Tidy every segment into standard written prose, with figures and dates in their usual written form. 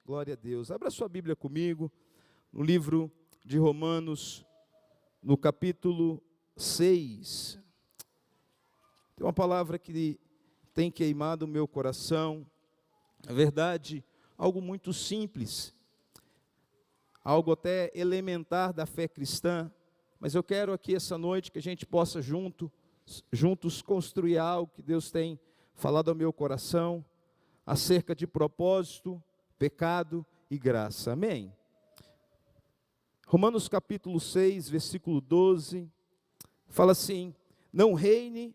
Glória a Deus. Abra sua Bíblia comigo, no livro de Romanos, no capítulo 6. Tem uma palavra que tem queimado o meu coração. Na verdade, algo muito simples, algo até elementar da fé cristã, mas eu quero aqui essa noite que a gente possa juntos construir algo que Deus tem falado ao meu coração, acerca de propósito, pecado e graça. Amém? Romanos capítulo 6, versículo 12, fala assim: não reine,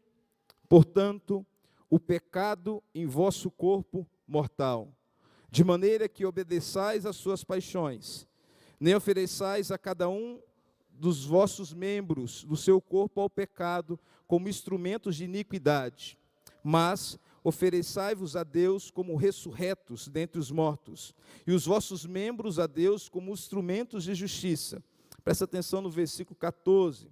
portanto, o pecado em vosso corpo mortal, de maneira que obedeçais às suas paixões, nem ofereçais a cada um dos vossos membros do seu corpo ao pecado como instrumentos de iniquidade, mas ofereçai-vos a Deus como ressurretos dentre os mortos, e os vossos membros a Deus como instrumentos de justiça. Presta atenção no versículo 14,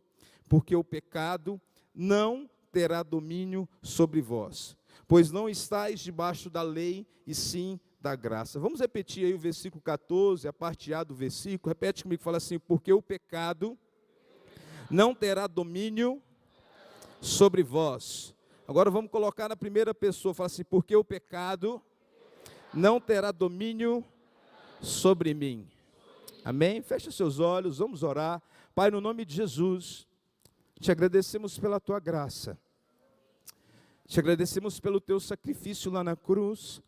porque o pecado não terá domínio sobre vós, pois não estáis debaixo da lei, e sim da graça. Vamos repetir aí o versículo 14, a parte A do versículo, repete comigo, fala assim: porque o pecado não terá domínio sobre vós. Agora vamos colocar na primeira pessoa, fala assim: porque o pecado não terá domínio sobre mim. Amém? Fecha seus olhos, vamos orar. Pai, no nome de Jesus, te agradecemos pela tua graça, te agradecemos pelo teu sacrifício lá na cruz,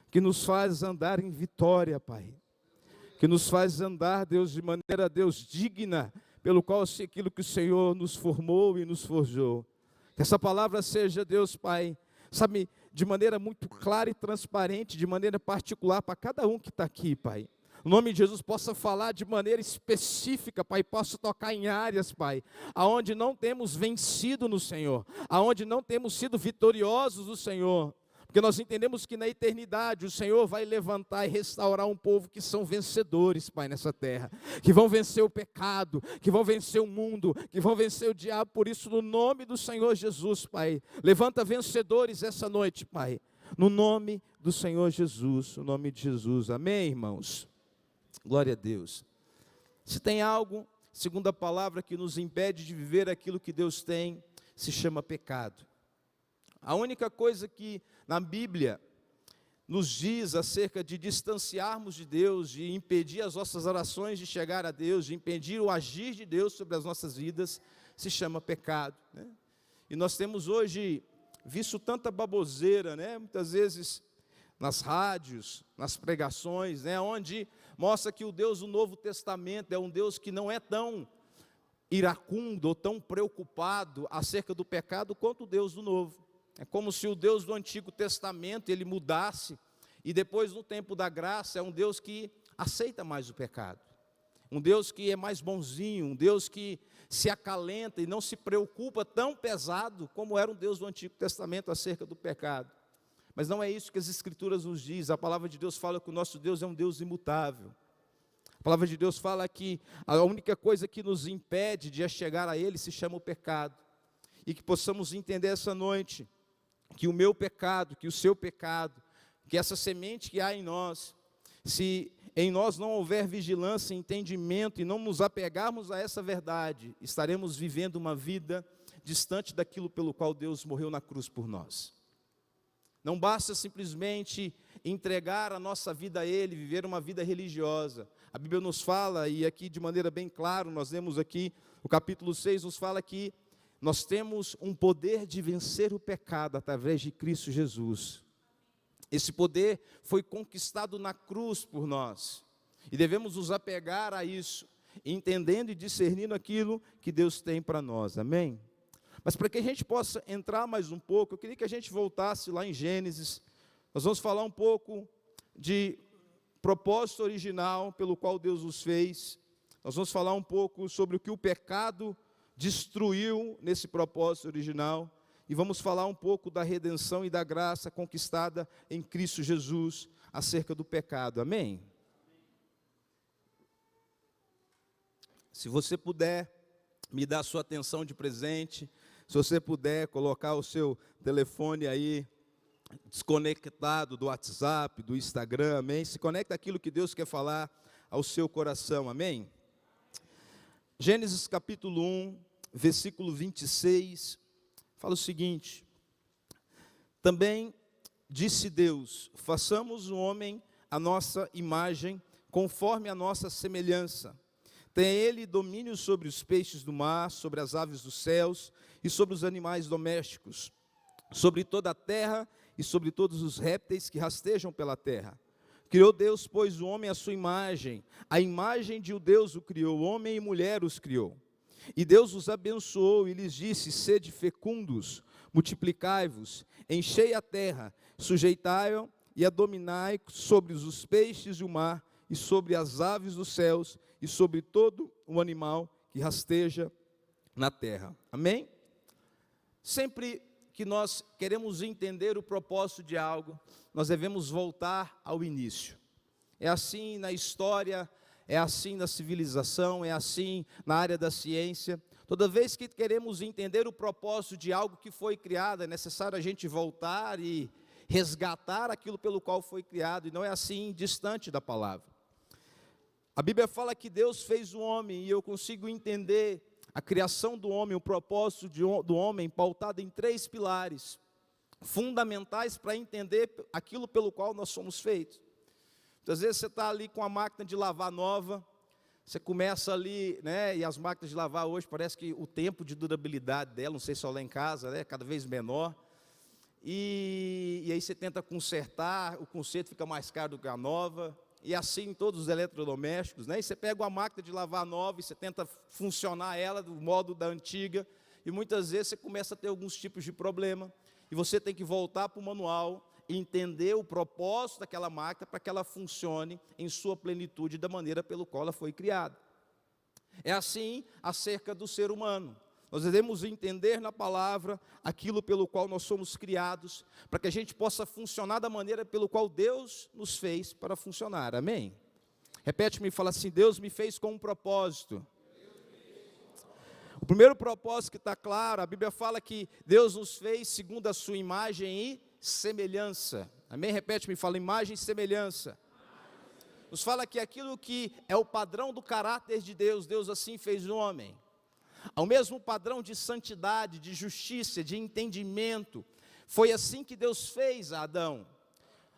que nos faz andar em vitória, Pai, que nos faz andar, Deus, de maneira, Deus, digna, pelo qual aquilo que o Senhor nos formou e nos forjou. Que essa palavra seja, Deus Pai, sabe, de maneira muito clara e transparente, de maneira particular para cada um que está aqui, Pai. O nome de Jesus possa falar de maneira específica, Pai, possa tocar em áreas, Pai, aonde não temos vencido no Senhor, aonde não temos sido vitoriosos no Senhor. Porque nós entendemos que na eternidade o Senhor vai levantar e restaurar um povo que são vencedores, Pai, nessa terra, que vão vencer o pecado, que vão vencer o mundo, que vão vencer o diabo. Por isso, no nome do Senhor Jesus, Pai, levanta vencedores essa noite, Pai, no nome do Senhor Jesus, no nome de Jesus. Amém, irmãos? Glória a Deus. Se tem algo, segundo a palavra, que nos impede de viver aquilo que Deus tem, se chama pecado. A única coisa que na Bíblia nos diz acerca de distanciarmos de Deus, de impedir as nossas orações de chegar a Deus, de impedir o agir de Deus sobre as nossas vidas, se chama pecado, né? E nós temos hoje visto tanta baboseira, né? Muitas vezes nas rádios, nas pregações, né? Onde mostra que o Deus do Novo Testamento é um Deus que não é tão iracundo ou tão preocupado acerca do pecado quanto o Deus do Novo. É como se o Deus do Antigo Testamento, ele mudasse, e depois no tempo da graça, é um Deus que aceita mais o pecado, um Deus que é mais bonzinho, um Deus que se acalenta e não se preocupa tão pesado como era um Deus do Antigo Testamento acerca do pecado. Mas não é isso que as Escrituras nos dizem. A palavra de Deus fala que o nosso Deus é um Deus imutável. A palavra de Deus fala que a única coisa que nos impede de chegar a Ele se chama o pecado, e que possamos entender essa noite, que o meu pecado, que o seu pecado, que essa semente que há em nós, se em nós não houver vigilância, entendimento e não nos apegarmos a essa verdade, estaremos vivendo uma vida distante daquilo pelo qual Deus morreu na cruz por nós. Não basta simplesmente entregar a nossa vida a Ele, viver uma vida religiosa. A Bíblia nos fala, e aqui de maneira bem clara, nós lemos aqui, o capítulo 6 nos fala que nós temos um poder de vencer o pecado através de Cristo Jesus. Esse poder foi conquistado na cruz por nós, e devemos nos apegar a isso, entendendo e discernindo aquilo que Deus tem para nós, amém? Mas para que a gente possa entrar mais um pouco, eu queria que a gente voltasse lá em Gênesis. Nós vamos falar um pouco de propósito original pelo qual Deus nos fez. Nós vamos falar um pouco sobre o que o pecado destruiu nesse propósito original, e vamos falar um pouco da redenção e da graça conquistada em Cristo Jesus acerca do pecado, amém? Se você puder me dar sua atenção de presente, se você puder colocar o seu telefone aí desconectado do WhatsApp, do Instagram, amém? Se conecta àquilo que Deus quer falar ao seu coração, amém? Gênesis capítulo 1, versículo 26, fala o seguinte: também disse Deus, façamos o homem a nossa imagem, conforme a nossa semelhança. Tem ele domínio sobre os peixes do mar, sobre as aves dos céus e sobre os animais domésticos, sobre toda a terra e sobre todos os répteis que rastejam pela terra. Criou Deus, pois, o homem à sua imagem, a imagem de Deus o criou, homem e mulher os criou. E Deus os abençoou e lhes disse: sede fecundos, multiplicai-vos, enchei a terra, sujeitai-a e a dominai sobre os peixes do mar e sobre as aves dos céus e sobre todo o animal que rasteja na terra. Amém? Sempre que nós queremos entender o propósito de algo, nós devemos voltar ao início. É assim na história, é assim na civilização, é assim na área da ciência. Toda vez que queremos entender o propósito de algo que foi criado, é necessário a gente voltar e resgatar aquilo pelo qual foi criado, e não é assim distante da palavra. A Bíblia fala que Deus fez o homem, e eu consigo entender a criação do homem, o propósito do homem, pautado em 3 pilares fundamentais para entender aquilo pelo qual nós somos feitos. Muitas vezes você está ali com a máquina de lavar nova, você começa ali, né, e as máquinas de lavar hoje, parece que o tempo de durabilidade dela, não sei só lá em casa, né, é cada vez menor, e aí você tenta consertar, o conserto fica mais caro do que a nova, e assim todos os eletrodomésticos, né? E você pega uma máquina de lavar nova e você tenta funcionar ela do modo da antiga, e muitas vezes você começa a ter alguns tipos de problema, e você tem que voltar para o manual e entender o propósito daquela máquina para que ela funcione em sua plenitude da maneira pelo qual ela foi criada. É assim acerca do ser humano. Nós devemos entender na palavra aquilo pelo qual nós somos criados, para que a gente possa funcionar da maneira pelo qual Deus nos fez para funcionar, amém? Repete-me e fala assim: Deus me fez com um propósito. O primeiro propósito que está claro, a Bíblia fala que Deus nos fez segundo a sua imagem e semelhança, amém? Repete-me e fala: imagem e semelhança. Nos fala que aquilo que é o padrão do caráter de Deus, Deus assim fez o homem. Ao mesmo padrão de santidade, de justiça, de entendimento, foi assim que Deus fez a Adão.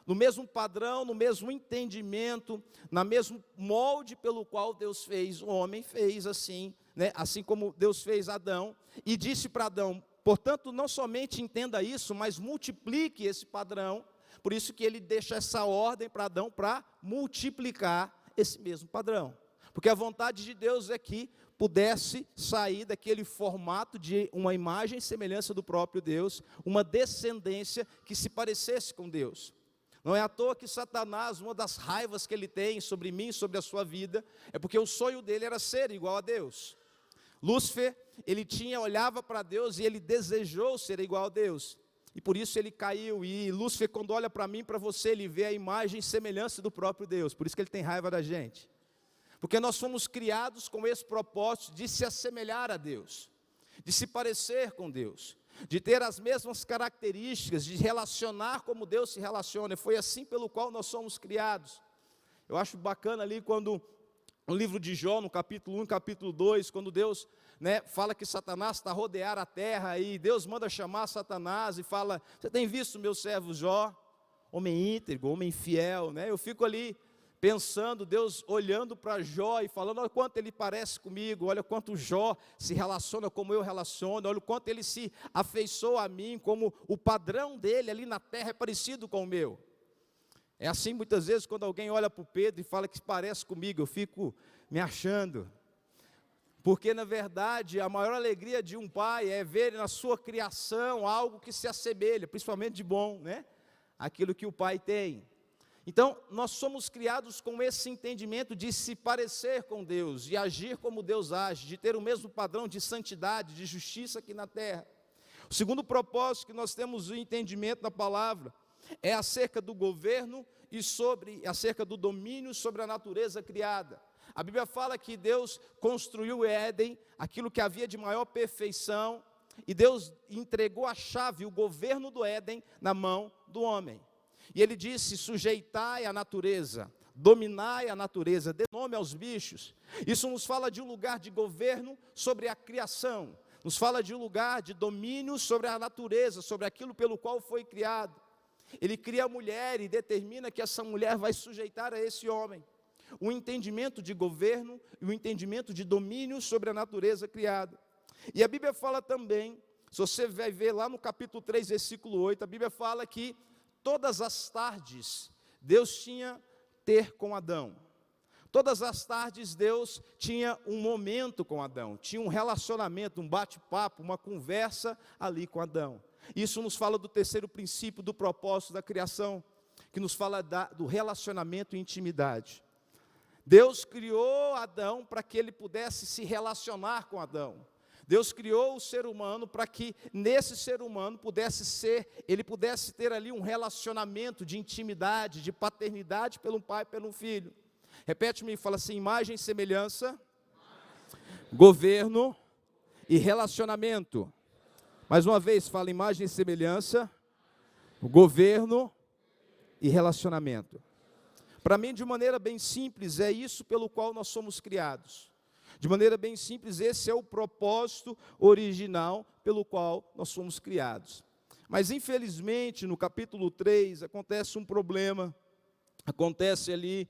No mesmo padrão, no mesmo entendimento, no mesmo molde pelo qual Deus fez o homem, fez assim, né? Assim como Deus fez Adão, e disse para Adão: portanto, não somente entenda isso, mas multiplique esse padrão. Por isso que ele deixa essa ordem para Adão, para multiplicar esse mesmo padrão. Porque a vontade de Deus é que pudesse sair daquele formato de uma imagem e semelhança do próprio Deus, uma descendência que se parecesse com Deus. Não é à toa que Satanás, uma das raivas que ele tem sobre mim, sobre a sua vida, é porque o sonho dele era ser igual a Deus. Lúcifer, ele olhava para Deus e ele desejou ser igual a Deus. E por isso ele caiu, e Lúcifer, quando olha para mim, para você, ele vê a imagem e semelhança do próprio Deus, por isso que ele tem raiva da gente. Porque nós fomos criados com esse propósito de se assemelhar a Deus, de se parecer com Deus, de ter as mesmas características, de relacionar como Deus se relaciona. Foi assim pelo qual nós somos criados. Eu acho bacana ali quando, no livro de Jó, no capítulo 1 e capítulo 2, quando Deus, né, fala que Satanás está a rodear a terra, e Deus manda chamar Satanás e fala: você tem visto meu servo Jó? Homem íntegro, homem fiel, né? Eu fico ali pensando, Deus olhando para Jó e falando: olha quanto ele parece comigo, olha quanto Jó se relaciona como eu relaciono, olha o quanto ele se afeiçoa a mim, como o padrão dele ali na terra é parecido com o meu. É assim muitas vezes quando alguém olha para o Pedro e fala que parece comigo, eu fico me achando. Porque na verdade a maior alegria de um pai é ver na sua criação algo que se assemelha, principalmente de bom, né? Aquilo que o pai tem. Então, nós somos criados com esse entendimento de se parecer com Deus, de agir como Deus age, de ter o mesmo padrão de santidade, de justiça aqui na terra. O segundo propósito que nós temos o entendimento da palavra é acerca do governo e acerca do domínio sobre a natureza criada. A Bíblia fala que Deus construiu o Éden, aquilo que havia de maior perfeição, e Deus entregou a chave, o governo do Éden, na mão do homem. E ele disse: sujeitai a natureza, dominai a natureza, dê nome aos bichos. Isso nos fala de um lugar de governo sobre a criação, nos fala de um lugar de domínio sobre a natureza, sobre aquilo pelo qual foi criado. Ele cria a mulher e determina que essa mulher vai sujeitar a esse homem. O entendimento de governo e o entendimento de domínio sobre a natureza criada. E a Bíblia fala também, se você vai ver lá no capítulo 3, versículo 8, a Bíblia fala que todas as tardes Deus tinha ter com Adão. Todas as tardes Deus tinha um momento com Adão, tinha um relacionamento, um bate-papo, uma conversa ali com Adão. Isso nos fala do terceiro princípio do propósito da criação, que nos fala do relacionamento e intimidade. Deus criou Adão para que ele pudesse se relacionar com Adão. Deus criou o ser humano para que nesse ser humano ele pudesse ter ali um relacionamento de intimidade, de paternidade pelo pai e pelo filho. Repete-me e fala assim: imagem e semelhança, governo e relacionamento. Mais uma vez, fala imagem e semelhança, governo e relacionamento. Para mim, de maneira bem simples, é isso pelo qual nós somos criados. De maneira bem simples, esse é o propósito original pelo qual nós fomos criados. Mas, infelizmente, no capítulo 3, acontece um problema. Acontece ali,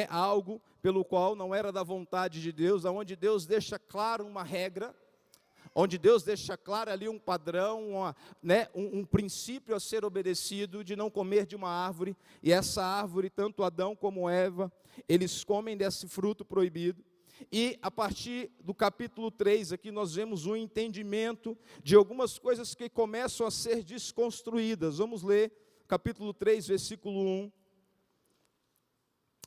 algo pelo qual não era da vontade de Deus, onde Deus deixa claro uma regra, onde Deus deixa claro ali um padrão, um princípio a ser obedecido, de não comer de uma árvore, e essa árvore, tanto Adão como Eva, eles comem desse fruto proibido. E a partir do capítulo 3, aqui nós vemos um entendimento de algumas coisas que começam a ser desconstruídas. Vamos ler capítulo 3, versículo 1.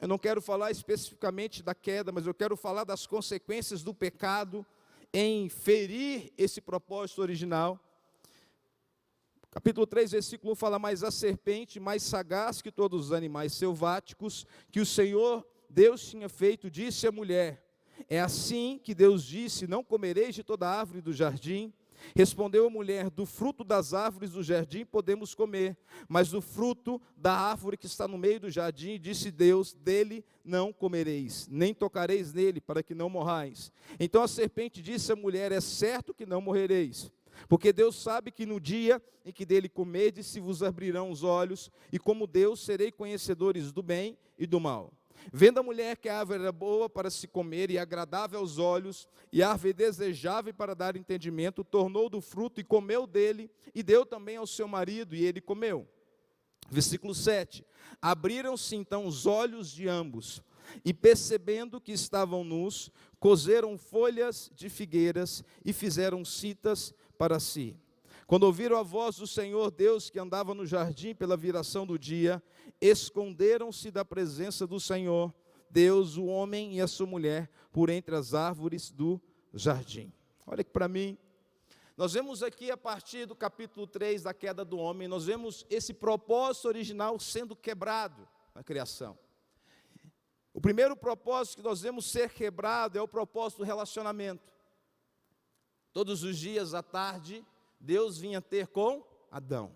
Eu não quero falar especificamente da queda, mas eu quero falar das consequências do pecado em ferir esse propósito original. Capítulo 3, versículo 1 fala: mas a serpente, mais sagaz que todos os animais selváticos que o Senhor Deus tinha feito, disse à mulher: é assim que Deus disse, não comereis de toda árvore do jardim? Respondeu a mulher: do fruto das árvores do jardim podemos comer, mas do fruto da árvore que está no meio do jardim, disse Deus, dele não comereis, nem tocareis nele, para que não morrais. Então a serpente disse à mulher: é certo que não morrereis, porque Deus sabe que no dia em que dele comerdes, se vos abrirão os olhos, e como Deus serei conhecedores do bem e do mal. Vendo a mulher que a árvore era boa para se comer e agradável aos olhos, e árvore desejável para dar entendimento, tornou do fruto e comeu dele, e deu também ao seu marido, e ele comeu. Versículo 7, abriram-se então os olhos de ambos, e percebendo que estavam nus, coseram folhas de figueiras, e fizeram citas para si. Quando ouviram a voz do Senhor Deus que andava no jardim pela viração do dia, esconderam-se da presença do Senhor Deus, o homem e a sua mulher, por entre as árvores do jardim. Olha que para mim, nós vemos aqui a partir do capítulo 3 da queda do homem, nós vemos esse propósito original sendo quebrado na criação. O primeiro propósito que nós vemos ser quebrado é o propósito do relacionamento. Todos os dias à tarde, Deus vinha ter com Adão.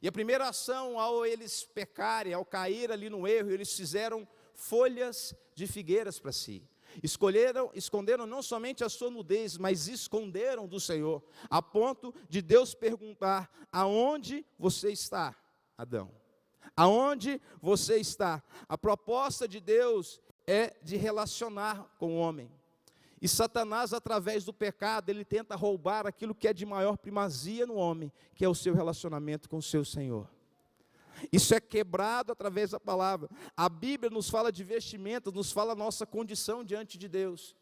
E a primeira ação, ao eles pecarem, ao cair ali no erro, eles fizeram folhas de figueiras para si. Esconderam não somente a sua nudez, mas esconderam do Senhor, a ponto de Deus perguntar: aonde você está, Adão? Aonde você está? A proposta de Deus é de relacionar com o homem. E Satanás, através do pecado, ele tenta roubar aquilo que é de maior primazia no homem, que é o seu relacionamento com o seu Senhor. Isso é quebrado através da palavra. A Bíblia nos fala de vestimentas, nos fala a nossa condição diante de Deus.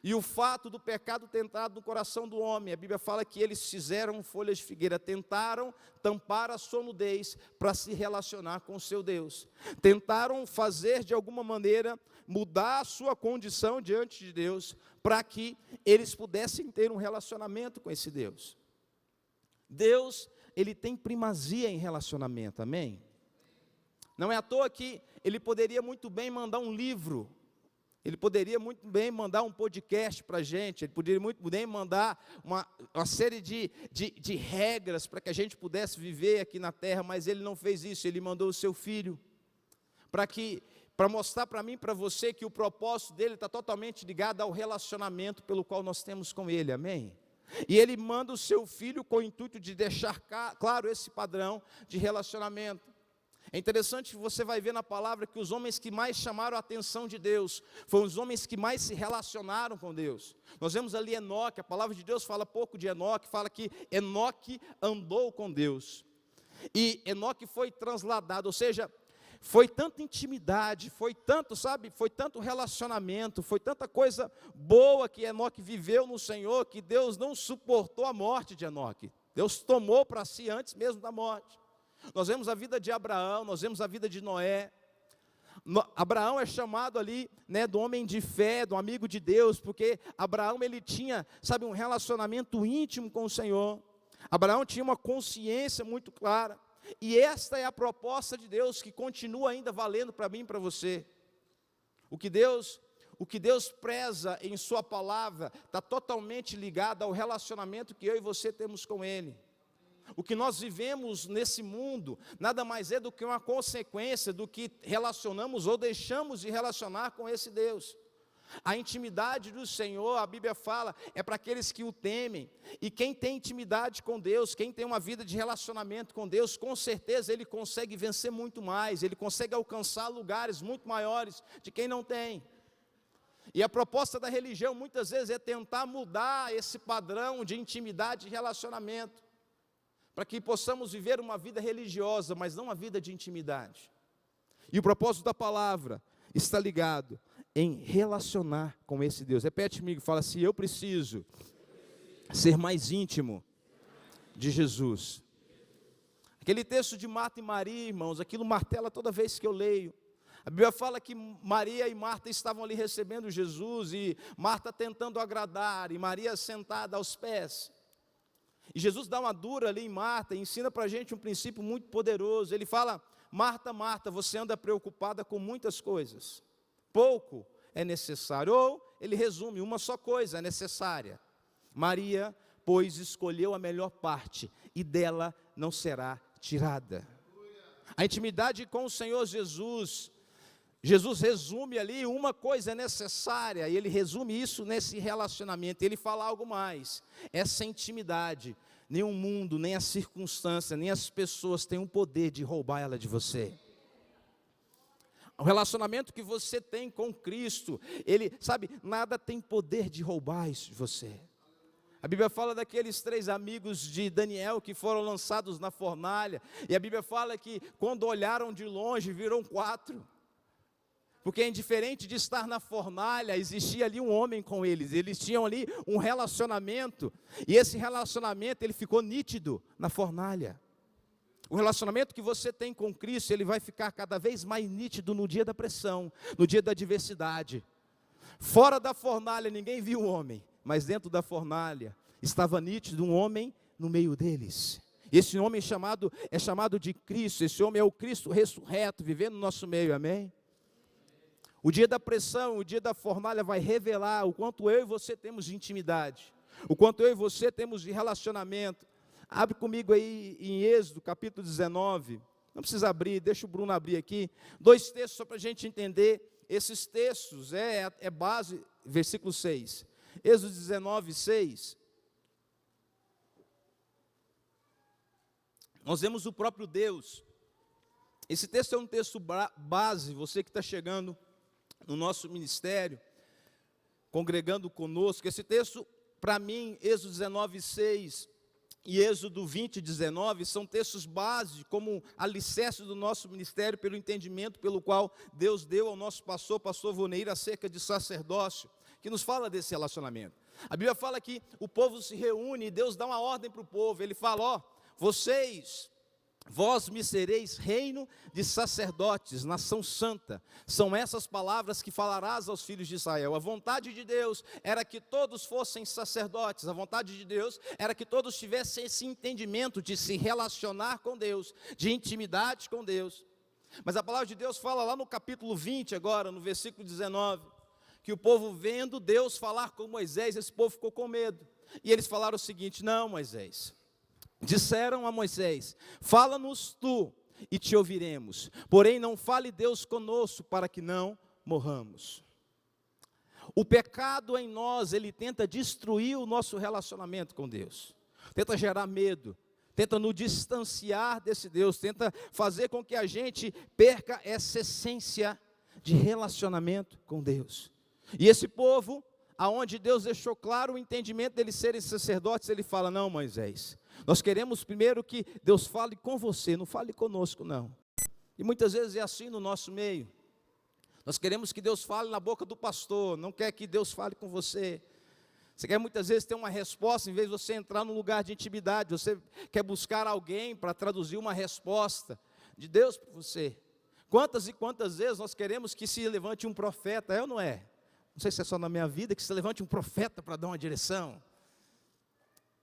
E o fato do pecado tentado no coração do homem, a Bíblia fala que eles fizeram folhas de figueira, tentaram tampar a sua nudez para se relacionar com o seu Deus. Tentaram fazer de alguma maneira, mudar a sua condição diante de Deus, para que eles pudessem ter um relacionamento com esse Deus. Deus, ele tem primazia em relacionamento, amém? Não é à toa que ele poderia muito bem mandar um livro Ele poderia muito bem mandar um podcast para a gente, ele poderia muito bem mandar uma série de regras para que a gente pudesse viver aqui na terra, mas ele não fez isso, ele mandou o seu filho, para mostrar para mim e para você que o propósito dele está totalmente ligado ao relacionamento pelo qual nós temos com ele, amém? E ele manda o seu filho com o intuito de deixar claro esse padrão de relacionamento. É interessante que você vai ver na palavra que os homens que mais chamaram a atenção de Deus foram os homens que mais se relacionaram com Deus. Nós vemos ali Enoque, a palavra de Deus fala pouco de Enoque, fala que Enoque andou com Deus. E Enoque foi transladado, ou seja, foi tanta intimidade, foi tanto relacionamento, foi tanta coisa boa que Enoque viveu no Senhor, que Deus não suportou a morte de Enoque. Deus tomou para si antes mesmo da morte. Nós vemos a vida de Abraão, nós vemos a vida de Noé. Abraão é chamado ali, do homem de fé, do amigo de Deus, porque Abraão ele tinha, um relacionamento íntimo com o Senhor. Abraão tinha uma consciência muito clara. E esta é a proposta de Deus que continua ainda valendo para mim e para você. O que Deus preza em sua palavra está totalmente ligado ao relacionamento que eu e você temos com Ele. O que nós vivemos nesse mundo nada mais é do que uma consequência do que relacionamos ou deixamos de relacionar com esse Deus. A intimidade do Senhor, a Bíblia fala, é para aqueles que o temem. E quem tem intimidade com Deus, quem tem uma vida de relacionamento com Deus, com certeza ele consegue vencer muito mais, ele consegue alcançar lugares muito maiores de quem não tem. E a proposta da religião muitas vezes é tentar mudar esse padrão de intimidade e relacionamento, para que possamos viver uma vida religiosa, mas não uma vida de intimidade. E o propósito da palavra está ligado em relacionar com esse Deus. Repete comigo, fala assim: eu preciso ser mais íntimo de Jesus. Aquele texto de Marta e Maria, irmãos, aquilo martela toda vez que eu leio. A Bíblia fala que Maria e Marta estavam ali recebendo Jesus, e Marta tentando agradar, e Maria sentada aos pés. E Jesus dá uma dura ali em Marta, e ensina para a gente um princípio muito poderoso. Ele fala: Marta, Marta, você anda preocupada com muitas coisas, pouco é necessário. Ou ele resume: uma só coisa é necessária. Maria, pois, escolheu a melhor parte, e dela não será tirada. A intimidade com o Senhor Jesus resume ali: uma coisa é necessária, e ele resume isso nesse relacionamento. Ele fala algo mais: essa intimidade, nem o mundo, nem a circunstância, nem as pessoas têm o poder de roubar ela de você. O relacionamento que você tem com Cristo, nada tem poder de roubar isso de você. A Bíblia fala daqueles 3 amigos de Daniel que foram lançados na fornalha, e a Bíblia fala que quando olharam de longe, viram 4. Porque indiferente de estar na fornalha, existia ali um homem com eles tinham ali um relacionamento, e esse relacionamento ele ficou nítido na fornalha. O relacionamento que você tem com Cristo, ele vai ficar cada vez mais nítido no dia da pressão, no dia da adversidade. Fora da fornalha ninguém viu o homem, mas dentro da fornalha estava nítido um homem no meio deles. Esse homem é chamado de Cristo. Esse homem é o Cristo ressurreto, vivendo no nosso meio, amém? O dia da pressão, o dia da fornalha vai revelar o quanto eu e você temos de intimidade, o quanto eu e você temos de relacionamento. Abre comigo aí em Êxodo, capítulo 19. Não precisa abrir, deixa o Bruno abrir aqui. 2 textos só para a gente entender. Esses textos é base, versículo 6. Êxodo 19, 6. Nós vemos o próprio Deus. Esse texto é um texto base, você que está chegando no nosso ministério, congregando conosco. Esse texto, para mim, Êxodo 19, 6 e Êxodo 20, 19, são textos básicos, como alicerce do nosso ministério, pelo entendimento pelo qual Deus deu ao nosso pastor Voneir, acerca de sacerdócio, que nos fala desse relacionamento. A Bíblia fala que o povo se reúne e Deus dá uma ordem para o povo. Ele fala: vós me sereis reino de sacerdotes, nação santa. São essas palavras que falarás aos filhos de Israel. A vontade de Deus era que todos fossem sacerdotes. A vontade de Deus era que todos tivessem esse entendimento de se relacionar com Deus, de intimidade com Deus. Mas a palavra de Deus fala lá no capítulo 20 agora, no versículo 19, que o povo vendo Deus falar com Moisés, esse povo ficou com medo. E eles falaram o seguinte: não, Moisés. Disseram a Moisés: fala-nos tu e te ouviremos, porém não fale Deus conosco para que não morramos. O pecado em nós, ele tenta destruir o nosso relacionamento com Deus, tenta gerar medo, tenta nos distanciar desse Deus, tenta fazer com que a gente perca essa essência de relacionamento com Deus. E esse povo, aonde Deus deixou claro o entendimento deles serem sacerdotes, ele fala: não, Moisés, nós queremos primeiro que Deus fale com você, não fale conosco não. E muitas vezes é assim no nosso meio. Nós queremos que Deus fale na boca do pastor, não quer que Deus fale com você. Você quer muitas vezes ter uma resposta, em vez de você entrar num lugar de intimidade, você quer buscar alguém para traduzir uma resposta de Deus para você. Quantas e quantas vezes nós queremos que se levante um profeta, é ou não é? Não sei se é só na minha vida, que se levante um profeta para dar uma direção.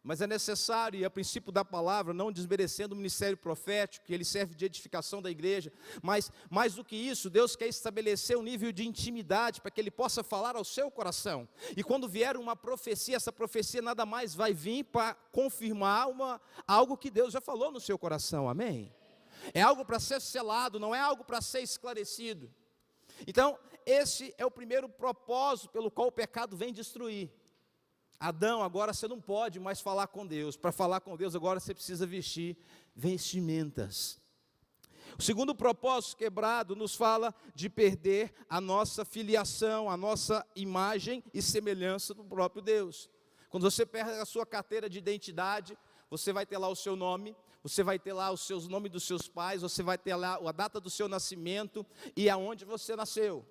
Mas é necessário, e a princípio da palavra, não desmerecendo o ministério profético, que ele serve de edificação da igreja, mas mais do que isso, Deus quer estabelecer um nível de intimidade, para que ele possa falar ao seu coração. E quando vier uma profecia, essa profecia nada mais vai vir para confirmar algo que Deus já falou no seu coração, amém? É algo para ser selado, não é algo para ser esclarecido. Então, esse é o primeiro propósito pelo qual o pecado vem destruir. Adão, agora você não pode mais falar com Deus. Para falar com Deus, agora você precisa vestir vestimentas. O segundo propósito quebrado nos fala de perder a nossa filiação, a nossa imagem e semelhança do próprio Deus. Quando você perde a sua carteira de identidade, você vai ter lá o seu nome, você vai ter lá os seus nomes dos seus pais, você vai ter lá a data do seu nascimento e aonde você nasceu.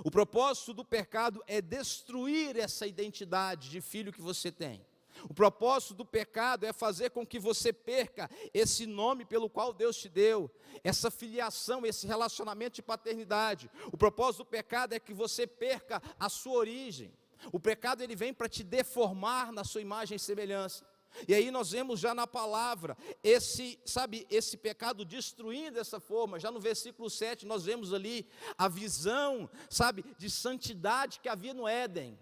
O propósito do pecado é destruir essa identidade de filho que você tem. O propósito do pecado é fazer com que você perca esse nome pelo qual Deus te deu, essa filiação, esse relacionamento de paternidade. O propósito do pecado é que você perca a sua origem. O pecado ele vem para te deformar na sua imagem e semelhança. E aí nós vemos já na palavra, esse pecado destruindo dessa forma. Já no versículo 7 nós vemos ali a visão, de santidade que havia no Éden.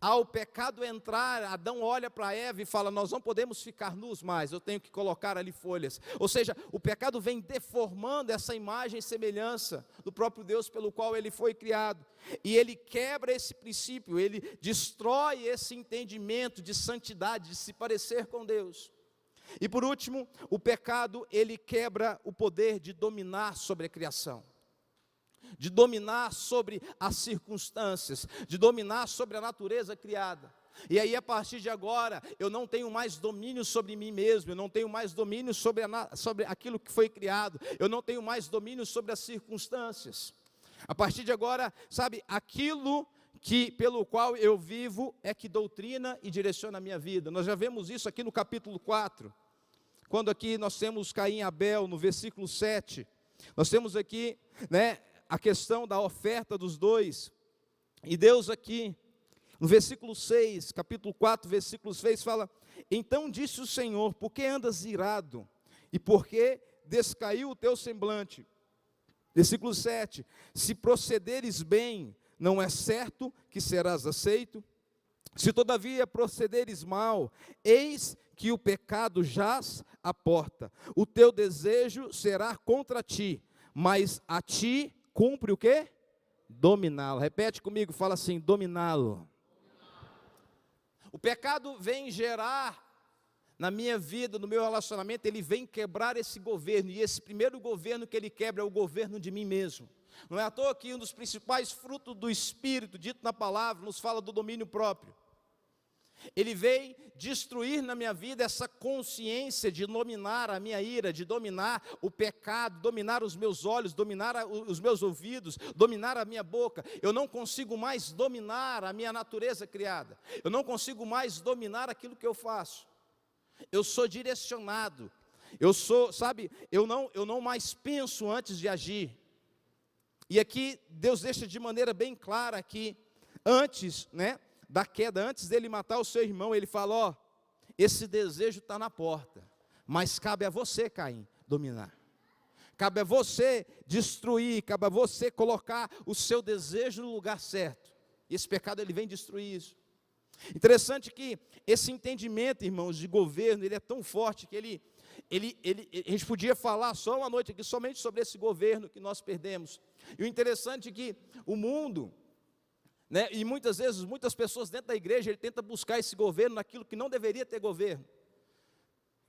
Ao pecado entrar, Adão olha para Eva e fala: nós não podemos ficar nus mais, eu tenho que colocar ali folhas. Ou seja, o pecado vem deformando essa imagem e semelhança do próprio Deus pelo qual ele foi criado. E ele quebra esse princípio, ele destrói esse entendimento de santidade, de se parecer com Deus. E por último, o pecado, ele quebra o poder de dominar sobre a criação, de dominar sobre as circunstâncias, de dominar sobre a natureza criada. E aí a partir de agora, eu não tenho mais domínio sobre mim mesmo, eu não tenho mais domínio sobre aquilo que foi criado, eu não tenho mais domínio sobre as circunstâncias. A partir de agora, aquilo pelo qual eu vivo é que doutrina e direciona a minha vida. Nós já vemos isso aqui no capítulo 4, quando aqui nós temos Caim e Abel, no versículo 7, nós temos aqui, a questão da oferta dos dois, e Deus aqui, no versículo 6, capítulo 4, versículo 6, fala: então disse o Senhor, por que andas irado, e por que descaiu o teu semblante? Versículo 7, se procederes bem, não é certo que serás aceito? Se todavia procederes mal, eis que o pecado jaz à porta, o teu desejo será contra ti, mas a ti cumpre o quê? Dominá-lo. Repete comigo, fala assim: dominá-lo. O pecado vem gerar na minha vida, no meu relacionamento, ele vem quebrar esse governo, e esse primeiro governo que ele quebra é o governo de mim mesmo. Não é à toa que um dos principais frutos do Espírito, dito na palavra, nos fala do domínio próprio. Ele vem destruir na minha vida essa consciência de dominar a minha ira, de dominar o pecado, dominar os meus olhos, dominar os meus ouvidos, dominar a minha boca. Eu não consigo mais dominar a minha natureza criada. Eu não consigo mais dominar aquilo que eu faço. Eu sou direcionado. Eu não mais penso antes de agir. E aqui Deus deixa de maneira bem clara que antes, da queda, antes dele matar o seu irmão, ele fala: esse desejo está na porta, mas cabe a você, Caim, dominar. Cabe a você destruir, cabe a você colocar o seu desejo no lugar certo. E esse pecado, ele vem destruir isso. Interessante que esse entendimento, irmãos, de governo, ele é tão forte que a gente podia falar só uma noite aqui, somente sobre esse governo que nós perdemos. E o interessante é que o mundo, né, e muitas vezes, muitas pessoas dentro da igreja, ele tenta buscar esse governo naquilo que não deveria ter governo,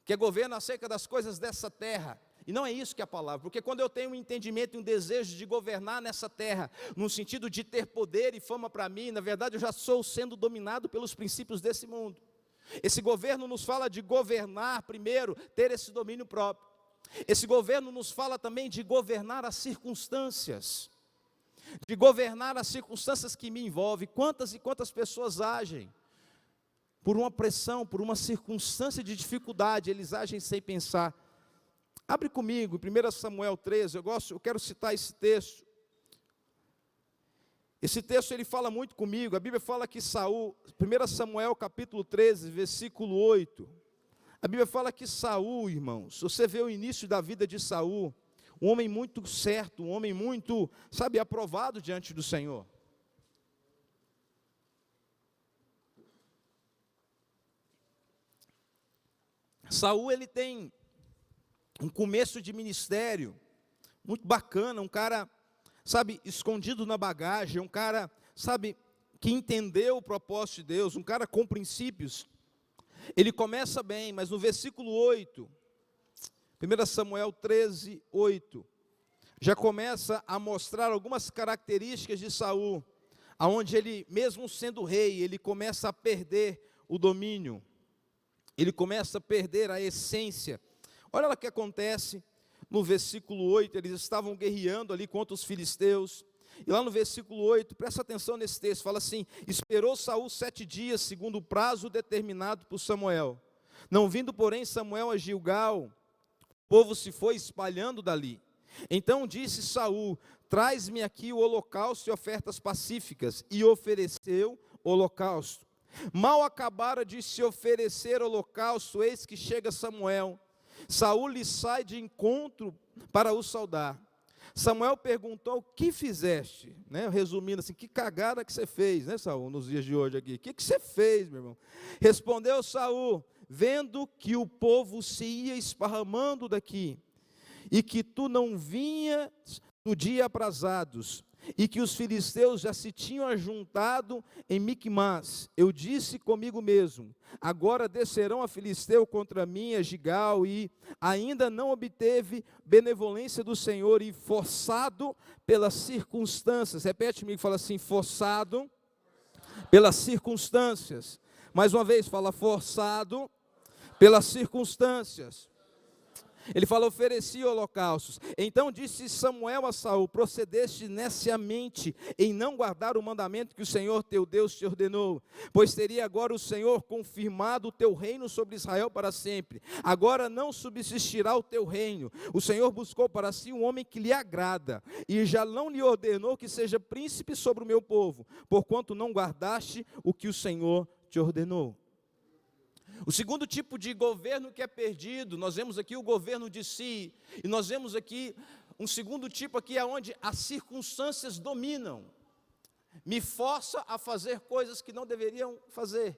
que é governo acerca das coisas dessa terra. E não é isso que é a palavra, porque quando eu tenho um entendimento e um desejo de governar nessa terra, no sentido de ter poder e fama para mim, na verdade eu já sou sendo dominado pelos princípios desse mundo. Esse governo nos fala de governar primeiro, ter esse domínio próprio. Esse governo nos fala também de governar as circunstâncias, de governar as circunstâncias que me envolvem. Quantas e quantas pessoas agem por uma pressão, por uma circunstância de dificuldade, eles agem sem pensar. Abre comigo, 1 Samuel 13, eu quero citar esse texto. Esse texto ele fala muito comigo. A Bíblia fala que Saul, 1 Samuel capítulo 13, versículo 8. A Bíblia fala que Saul, irmãos, você vê o início da vida de Saul, um homem muito certo, um homem muito, aprovado diante do Senhor. Saul, ele tem um começo de ministério muito bacana, um cara, escondido na bagagem, um cara, que entendeu o propósito de Deus, um cara com princípios. Ele começa bem, mas no versículo 8, 1 Samuel 13, 8, já começa a mostrar algumas características de Saul, aonde ele, mesmo sendo rei, ele começa a perder o domínio, ele começa a perder a essência. Olha lá o que acontece no versículo 8, eles estavam guerreando ali contra os filisteus, e lá no versículo 8, presta atenção nesse texto, fala assim: esperou Saul 7 dias, segundo o prazo determinado por Samuel. Não vindo, porém, Samuel a Gilgal, o povo se foi espalhando dali. Então disse Saul: traz-me aqui o holocausto e ofertas pacíficas, e ofereceu holocausto. Mal acabara de se oferecer holocausto, eis que chega Samuel. Saul lhe sai de encontro para o saudar. Samuel perguntou: o que fizeste? Resumindo assim, que cagada que você fez, Saul, nos dias de hoje aqui. O que você fez, meu irmão? Respondeu Saul: vendo que o povo se ia esparramando daqui, e que tu não vinhas no dia aprazados, e que os filisteus já se tinham ajuntado em Micmas, eu disse comigo mesmo: agora descerão a filisteu contra mim a Gilgal, e ainda não obteve benevolência do Senhor, e forçado pelas circunstâncias. Repete comigo, fala assim: forçado pelas circunstâncias. Mais uma vez, fala: forçado pelas circunstâncias. Ele fala: ofereci holocaustos. Então disse Samuel a Saul: procedeste neciamente em não guardar o mandamento que o Senhor teu Deus te ordenou, pois teria agora o Senhor confirmado o teu reino sobre Israel para sempre. Agora não subsistirá o teu reino. O Senhor buscou para si um homem que lhe agrada, e já não lhe ordenou que seja príncipe sobre o meu povo, porquanto não guardaste o que o Senhor te ordenou. O segundo tipo de governo que é perdido, nós vemos aqui o governo de si, e nós vemos aqui um segundo tipo aqui, onde as circunstâncias dominam, me força a fazer coisas que não deveriam fazer,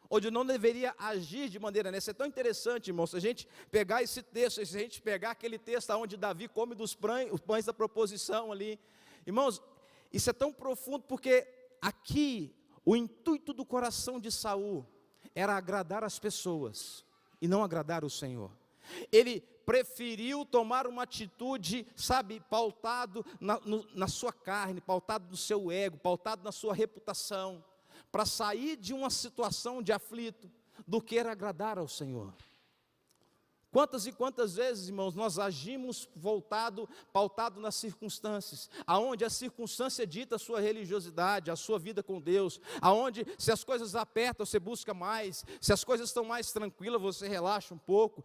onde eu não deveria agir de maneira nessa. É tão interessante, irmão, se a gente pegar esse texto, se a gente pegar aquele texto onde Davi come dos pães da proposição ali, irmãos, isso é tão profundo, porque aqui, o intuito do coração de Saul era agradar as pessoas e não agradar o Senhor. Ele preferiu tomar uma atitude, pautado na sua carne, pautado no seu ego, pautado na sua reputação, para sair de uma situação de aflito, do que era agradar ao Senhor. Quantas e quantas vezes, irmãos, nós agimos pautado nas circunstâncias, aonde a circunstância dita a sua religiosidade, a sua vida com Deus, aonde se as coisas apertam, você busca mais, se as coisas estão mais tranquilas, você relaxa um pouco,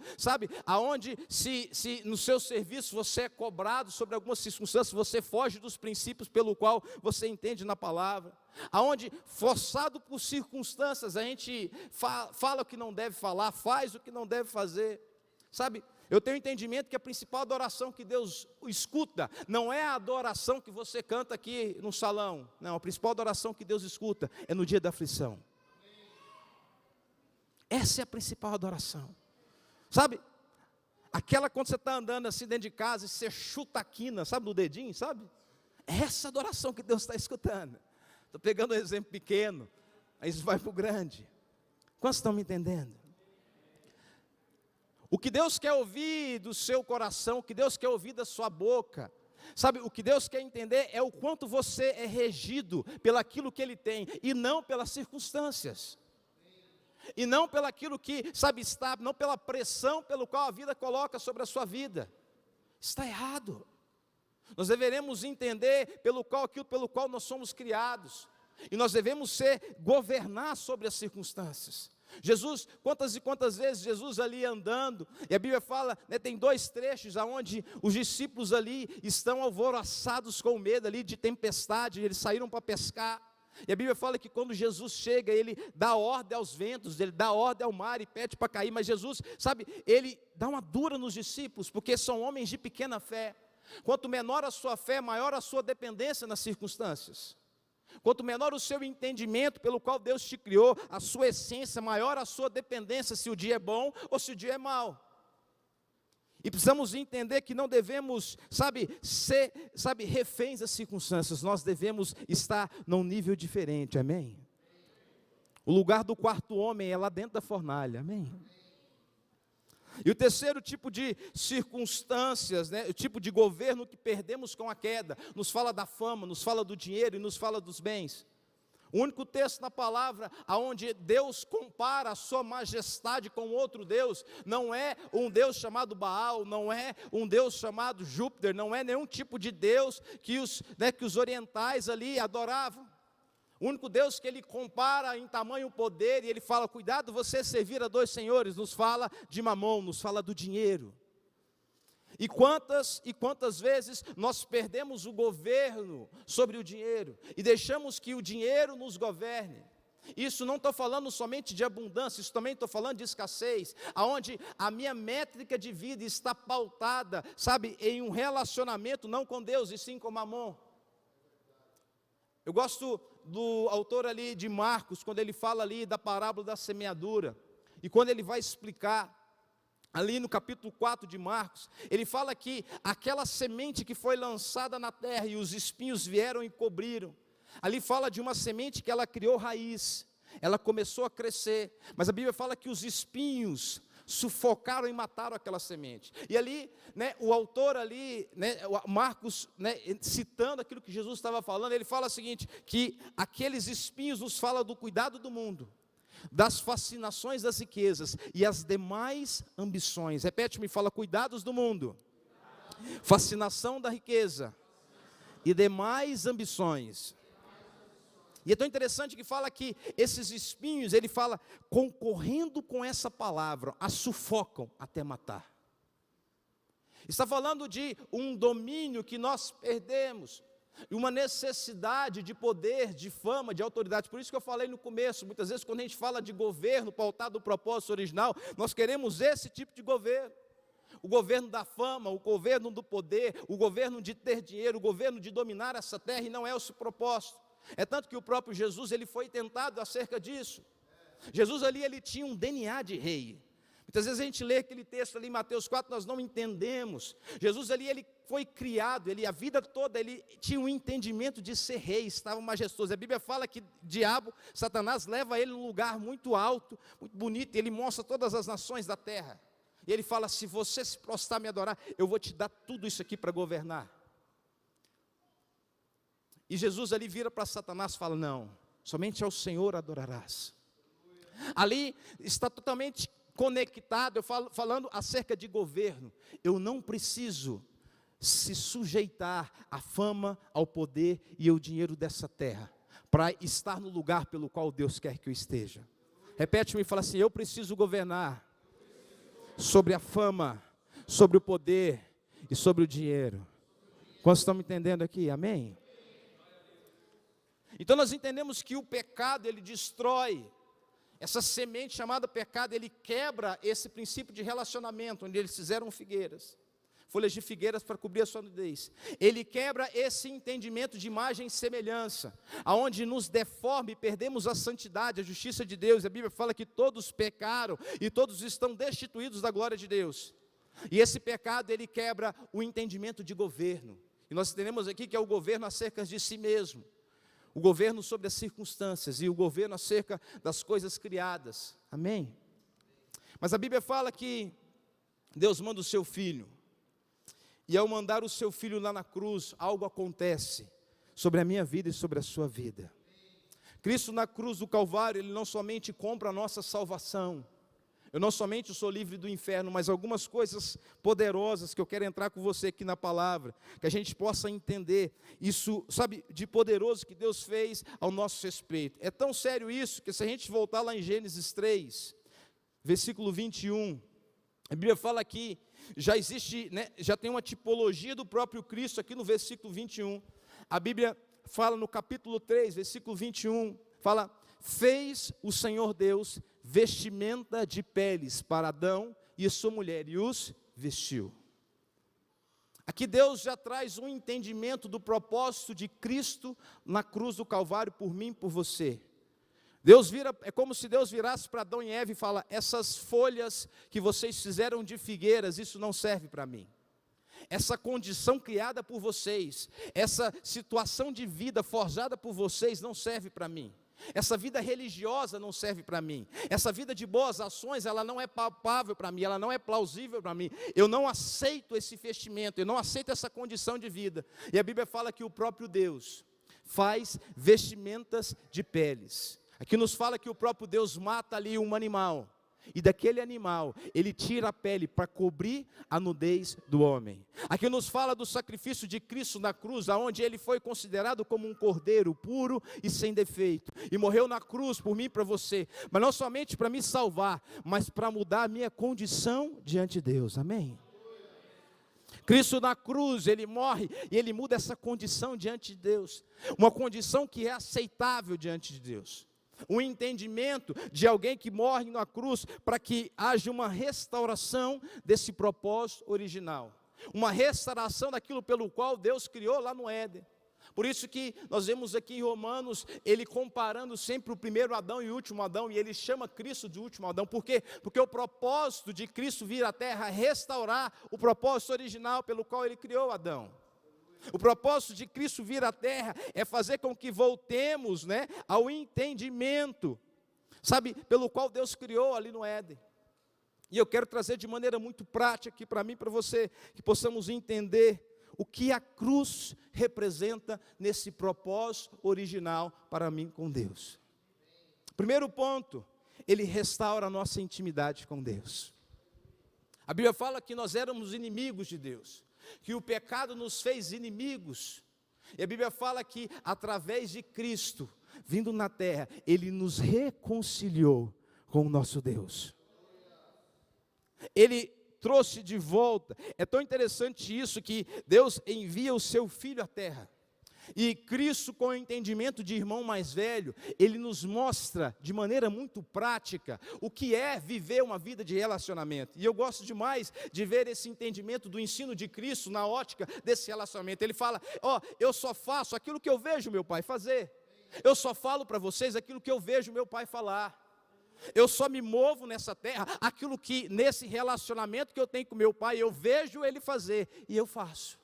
aonde se no seu serviço você é cobrado sobre algumas circunstâncias, você foge dos princípios pelo qual você entende na palavra, aonde forçado por circunstâncias, a gente fala o que não deve falar, faz o que não deve fazer. Eu tenho entendimento que a principal adoração que Deus escuta não é a adoração que você canta aqui no salão. Não, a principal adoração que Deus escuta é no dia da aflição. Essa é a principal adoração. Sabe? Aquela quando você está andando assim dentro de casa e você chuta a quina, sabe, no dedinho, sabe? É essa adoração que Deus está escutando. Estou pegando um exemplo pequeno, aí isso vai para o grande. Quantos estão me entendendo? O que Deus quer ouvir do seu coração, o que Deus quer ouvir da sua boca, sabe, o que Deus quer entender é o quanto você é regido pelaquilo que Ele tem, e não pelas circunstâncias. E não pelaquilo que, sabe, está, não pela pressão pelo qual a vida coloca sobre a sua vida. Está errado. Nós deveremos entender aquilo pelo qual nós somos criados. E nós devemos governar sobre as circunstâncias. Jesus, quantas e quantas vezes Jesus ali andando, e a Bíblia fala, né, tem 2 trechos onde os discípulos ali estão alvoroçados com medo ali de tempestade, eles saíram para pescar. E a Bíblia fala que quando Jesus chega, Ele dá ordem aos ventos, Ele dá ordem ao mar e pede para cair, mas Jesus, sabe, Ele dá uma dura nos discípulos, porque são homens de pequena fé. Quanto menor a sua fé, maior a sua dependência nas circunstâncias. Quanto menor o seu entendimento pelo qual Deus te criou, a sua essência, maior a sua dependência, se o dia é bom ou se o dia é mau. E precisamos entender que não devemos, ser reféns das circunstâncias, nós devemos estar num nível diferente, amém? O lugar do quarto homem é lá dentro da fornalha, amém? E o terceiro tipo de circunstâncias, né, o tipo de governo que perdemos com a queda, nos fala da fama, nos fala do dinheiro e nos fala dos bens. O único texto na palavra onde Deus compara a sua majestade com outro Deus, não é um Deus chamado Baal, não é um Deus chamado Júpiter, não é nenhum tipo de Deus que os orientais ali adoravam. O único Deus que Ele compara em tamanho poder, e Ele fala, cuidado você servir a 2 senhores, nos fala de Mamon, nos fala do dinheiro. E quantas vezes nós perdemos o governo sobre o dinheiro e deixamos que o dinheiro nos governe. Isso não estou falando somente de abundância, isso também estou falando de escassez, aonde a minha métrica de vida está pautada, em um relacionamento não com Deus e sim com Mamon. Eu gosto do autor ali de Marcos, quando ele fala ali da parábola da semeadura, e quando ele vai explicar, ali no capítulo 4 de Marcos, ele fala que aquela semente que foi lançada na terra e os espinhos vieram e cobriram, ali fala de uma semente que ela criou raiz, ela começou a crescer, mas a Bíblia fala que os espinhos sufocaram e mataram aquela semente. E ali, o autor ali, Marcos, citando aquilo que Jesus estava falando, ele fala o seguinte, que aqueles espinhos nos falam do cuidado do mundo, das fascinações das riquezas e as demais ambições. Repete-me, fala, cuidados do mundo, fascinação da riqueza e demais ambições. E é tão interessante que fala que esses espinhos, ele fala, concorrendo com essa palavra, a sufocam até matar. Está falando de um domínio que nós perdemos, e uma necessidade de poder, de fama, de autoridade. Por isso que eu falei no começo, muitas vezes quando a gente fala de governo pautado no propósito original, nós queremos esse tipo de governo. O governo da fama, o governo do poder, o governo de ter dinheiro, o governo de dominar essa terra, e não é o seu propósito. É tanto que o próprio Jesus, ele foi tentado acerca disso. Jesus ali, ele tinha um DNA de rei. Muitas vezes a gente lê aquele texto ali em Mateus 4, nós não entendemos. Jesus ali, ele foi criado, a vida toda, ele tinha um entendimento de ser rei, estava majestoso. A Bíblia fala que diabo, Satanás, leva ele num lugar muito alto, muito bonito, e ele mostra todas as nações da terra. E ele fala, se você se prostrar e me adorar, eu vou te dar tudo isso aqui para governar. E Jesus ali vira para Satanás e fala, não, somente ao Senhor adorarás. Ali está totalmente conectado, falando acerca de governo. Eu não preciso se sujeitar à fama, ao poder e ao dinheiro dessa terra, para estar no lugar pelo qual Deus quer que eu esteja. Repete-me e fala assim, eu preciso governar sobre a fama, sobre o poder e sobre o dinheiro. Quantos estão me entendendo aqui? Amém? Então nós entendemos que o pecado, ele destrói essa semente chamada pecado, ele quebra esse princípio de relacionamento, onde eles fizeram figueiras, folhas de figueiras para cobrir a sua nudez. Ele quebra esse entendimento de imagem e semelhança, aonde nos deforma e perdemos a santidade, a justiça de Deus. A Bíblia fala que todos pecaram e todos estão destituídos da glória de Deus. E esse pecado, ele quebra o entendimento de governo. E nós entendemos aqui que é o governo acerca de si mesmo, o governo sobre as circunstâncias e o governo acerca das coisas criadas. Amém? Mas a Bíblia fala que Deus manda o seu Filho, e ao mandar o seu Filho lá na cruz, algo acontece sobre a minha vida e sobre a sua vida. Cristo na cruz do Calvário, Ele não somente compra a nossa salvação. Eu não somente sou livre do inferno, mas algumas coisas poderosas que eu quero entrar com você aqui na palavra, que a gente possa entender isso, sabe, de poderoso que Deus fez ao nosso respeito. É tão sério isso, que se a gente voltar lá em Gênesis 3, versículo 21, a Bíblia fala que já existe, né, já tem uma tipologia do próprio Cristo aqui no versículo 21. A Bíblia fala no capítulo 3, versículo 21, fala: fez o Senhor Deus vestimenta de peles para Adão e sua mulher, e os vestiu. Aqui Deus já traz um entendimento do propósito de Cristo na cruz do Calvário por mim e por você. É como se Deus virasse para Adão e Eva e fala: essas folhas que vocês fizeram de figueiras, isso não serve para mim. Essa condição criada por vocês, essa situação de vida forjada por vocês não serve para mim. Essa vida religiosa não serve para mim. Essa vida de boas ações, ela não é palpável para mim, ela não é plausível para mim. Eu não aceito esse vestimento, eu não aceito essa condição de vida. E a Bíblia fala que o próprio Deus faz vestimentas de peles. Aqui nos fala que o próprio Deus mata ali um animal, e daquele animal ele tira a pele para cobrir a nudez do homem. Aqui nos fala do sacrifício de Cristo na cruz, aonde ele foi considerado como um cordeiro puro e sem defeito, e morreu na cruz por mim e para você, mas não somente para me salvar, mas para mudar a minha condição diante de Deus. Amém? Cristo na cruz, ele morre e ele muda essa condição diante de Deus, uma condição que é aceitável diante de Deus. Um entendimento de alguém que morre na cruz para que haja uma restauração desse propósito original, uma restauração daquilo pelo qual Deus criou lá no Éden. Por isso que nós vemos aqui em Romanos, ele comparando sempre o primeiro Adão e o último Adão, e ele chama Cristo de último Adão. Por quê? Porque o propósito de Cristo vir à terra é restaurar o propósito original pelo qual ele criou Adão. O propósito de Cristo vir à terra é fazer com que voltemos, né, ao entendimento, sabe, pelo qual Deus criou ali no Éden. E eu quero trazer de maneira muito prática aqui para mim e para você, que possamos entender o que a cruz representa nesse propósito original para mim com Deus. Primeiro ponto, ele restaura a nossa intimidade com Deus. A Bíblia fala que nós éramos inimigos de Deus, que o pecado nos fez inimigos, e a Bíblia fala que através de Cristo, vindo na terra, Ele nos reconciliou com o nosso Deus, Ele trouxe de volta. É tão interessante isso, que Deus envia o seu Filho à terra, e Cristo, com o entendimento de irmão mais velho, ele nos mostra de maneira muito prática o que é viver uma vida de relacionamento. E eu gosto demais de ver esse entendimento do ensino de Cristo na ótica desse relacionamento. Ele fala: eu só faço aquilo que eu vejo meu Pai fazer. Eu só falo para vocês aquilo que eu vejo meu Pai falar. Eu só me movo nessa terra aquilo que, nesse relacionamento que eu tenho com meu Pai, eu vejo Ele fazer e eu faço.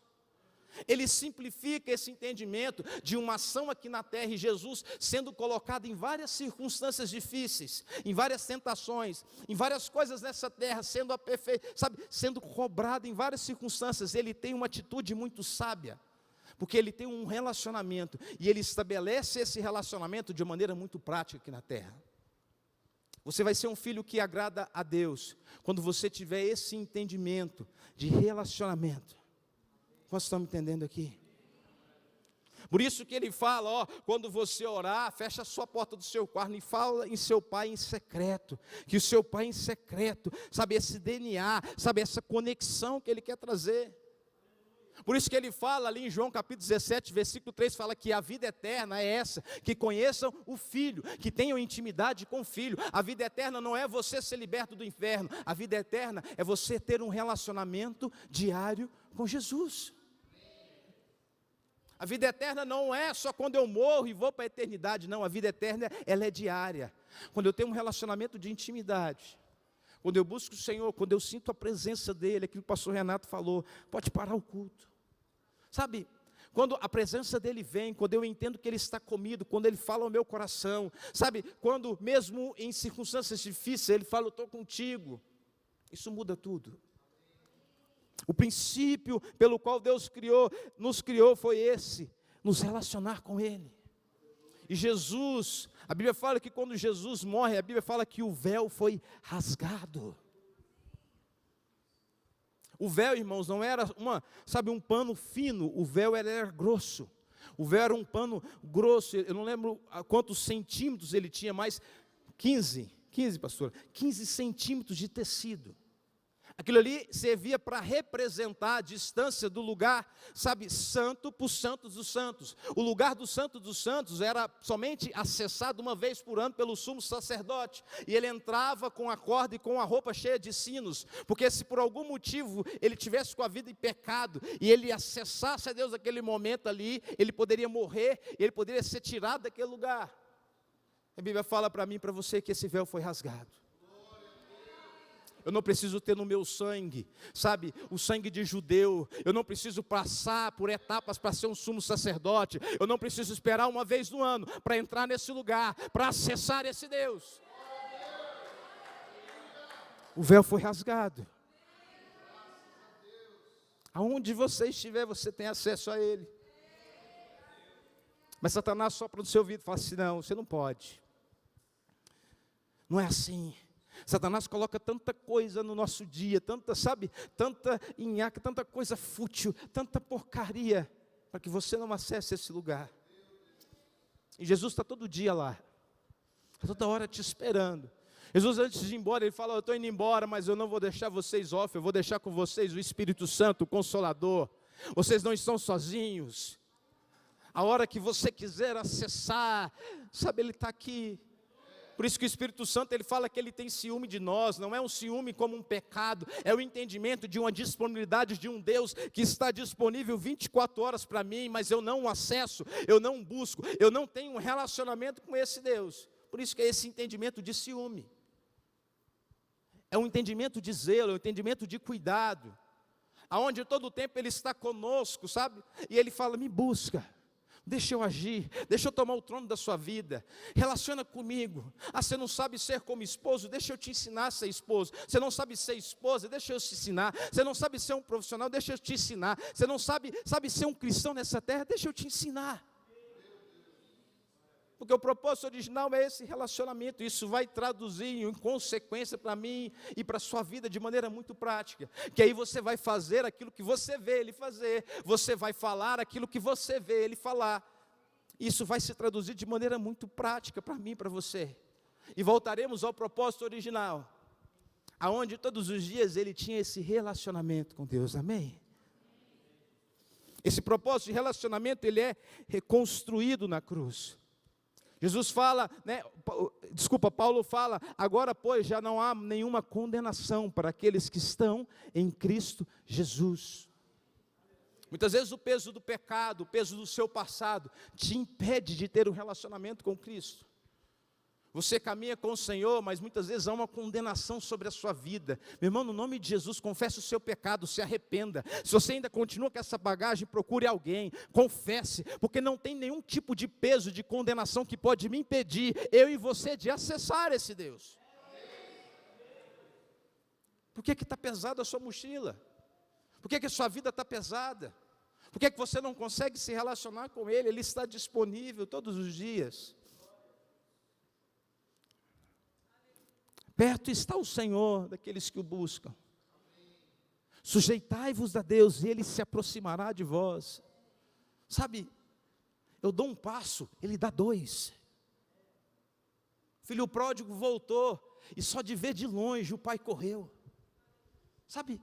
Ele simplifica esse entendimento de uma ação aqui na terra, e Jesus sendo colocado em várias circunstâncias difíceis, em várias tentações, em várias coisas nessa terra, sendo cobrado em várias circunstâncias. Ele tem uma atitude muito sábia, porque ele tem um relacionamento, e ele estabelece esse relacionamento de maneira muito prática aqui na terra. Você vai ser um filho que agrada a Deus quando você tiver esse entendimento de relacionamento. Vocês estão me entendendo aqui? Por isso que ele fala, quando você orar, fecha a sua porta do seu quarto e fala em seu Pai em secreto, que o seu Pai em secreto, sabe, esse DNA, sabe, essa conexão que ele quer trazer. Por isso que ele fala ali em João capítulo 17, versículo 3, fala que a vida eterna é essa, que conheçam o Filho, que tenham intimidade com o Filho. A vida eterna não é você ser liberto do inferno, a vida eterna é você ter um relacionamento diário com Jesus. A vida eterna não é só quando eu morro e vou para a eternidade, não, a vida eterna ela é diária. Quando eu tenho um relacionamento de intimidade, quando eu busco o Senhor, quando eu sinto a presença dEle, aquilo que o pastor Renato falou, pode parar o culto. Sabe, quando a presença dEle vem, quando eu entendo que Ele está comigo, quando Ele fala ao meu coração, sabe, quando mesmo em circunstâncias difíceis, Ele fala, eu estou contigo, isso muda tudo. O princípio pelo qual Deus nos criou foi esse, nos relacionar com Ele. E Jesus, a Bíblia fala que quando Jesus morre, a Bíblia fala que o véu foi rasgado. O véu, irmãos, não era um pano fino, o véu era grosso. O véu era um pano grosso, eu não lembro a quantos centímetros ele tinha, mas 15, pastor, 15 centímetros de tecido. Aquilo ali servia para representar a distância do lugar, sabe, santo para o santo dos santos. O lugar do santo dos santos era somente acessado uma vez por ano pelo sumo sacerdote. E ele entrava com a corda e com a roupa cheia de sinos. Porque se por algum motivo ele tivesse com a vida em pecado e ele acessasse a Deus naquele momento ali, ele poderia morrer e ele poderia ser tirado daquele lugar. A Bíblia fala para mim e para você que esse véu foi rasgado. Eu não preciso ter no meu sangue, sabe, o sangue de judeu. Eu não preciso passar por etapas para ser um sumo sacerdote. Eu não preciso esperar uma vez no ano para entrar nesse lugar, para acessar esse Deus. O véu foi rasgado. Aonde você estiver, você tem acesso a Ele. Mas Satanás sopra no seu ouvido e fala assim, não, você não pode. Não é assim. Satanás coloca tanta coisa no nosso dia, tanta nhaca, tanta coisa fútil, tanta porcaria, para que você não acesse esse lugar. E Jesus está todo dia lá, toda hora te esperando. Jesus, antes de ir embora, Ele fala, eu estou indo embora, mas eu não vou deixar vocês órfãos, eu vou deixar com vocês o Espírito Santo, o Consolador. Vocês não estão sozinhos. A hora que você quiser acessar, sabe, Ele está aqui. Por isso que o Espírito Santo, ele fala que ele tem ciúme de nós, não é um ciúme como um pecado, é o entendimento de uma disponibilidade de um Deus que está disponível 24 horas para mim, mas eu não o acesso, eu não busco, eu não tenho um relacionamento com esse Deus. Por isso que é esse entendimento de ciúme. É um entendimento de zelo, é um entendimento de cuidado, aonde todo o tempo Ele está conosco, sabe? E Ele fala, me busca. Deixa eu agir, deixa eu tomar o trono da sua vida, relaciona comigo. Você não sabe ser como esposo, deixa eu te ensinar a ser esposo. Você não sabe ser esposa, deixa eu te ensinar. Você não sabe ser um profissional, deixa eu te ensinar. Você não sabe ser um cristão nessa terra, deixa eu te ensinar. Porque o propósito original é esse relacionamento. Isso vai traduzir em consequência para mim e para a sua vida de maneira muito prática. Que aí você vai fazer aquilo que você vê Ele fazer. Você vai falar aquilo que você vê Ele falar. Isso vai se traduzir de maneira muito prática para mim e para você. E voltaremos ao propósito original, aonde todos os dias Ele tinha esse relacionamento com Deus. Amém? Esse propósito de relacionamento, ele é reconstruído na cruz. Jesus fala, Paulo fala, agora pois já não há nenhuma condenação para aqueles que estão em Cristo Jesus. Muitas vezes o peso do pecado, o peso do seu passado, te impede de ter um relacionamento com Cristo. Você caminha com o Senhor, mas muitas vezes há uma condenação sobre a sua vida. Meu irmão, no nome de Jesus, confesse o seu pecado, se arrependa. Se você ainda continua com essa bagagem, procure alguém, confesse, porque não tem nenhum tipo de peso, de condenação que pode me impedir, eu e você, de acessar esse Deus. Por que está pesada a sua mochila? Por que a sua vida está pesada? Por que você não consegue se relacionar com Ele? Ele está disponível todos os dias. Perto está o Senhor daqueles que o buscam. Sujeitai-vos a Deus e Ele se aproximará de vós. Sabe, eu dou um passo, Ele dá 2. Filho pródigo voltou e só de ver de longe o pai correu. Sabe,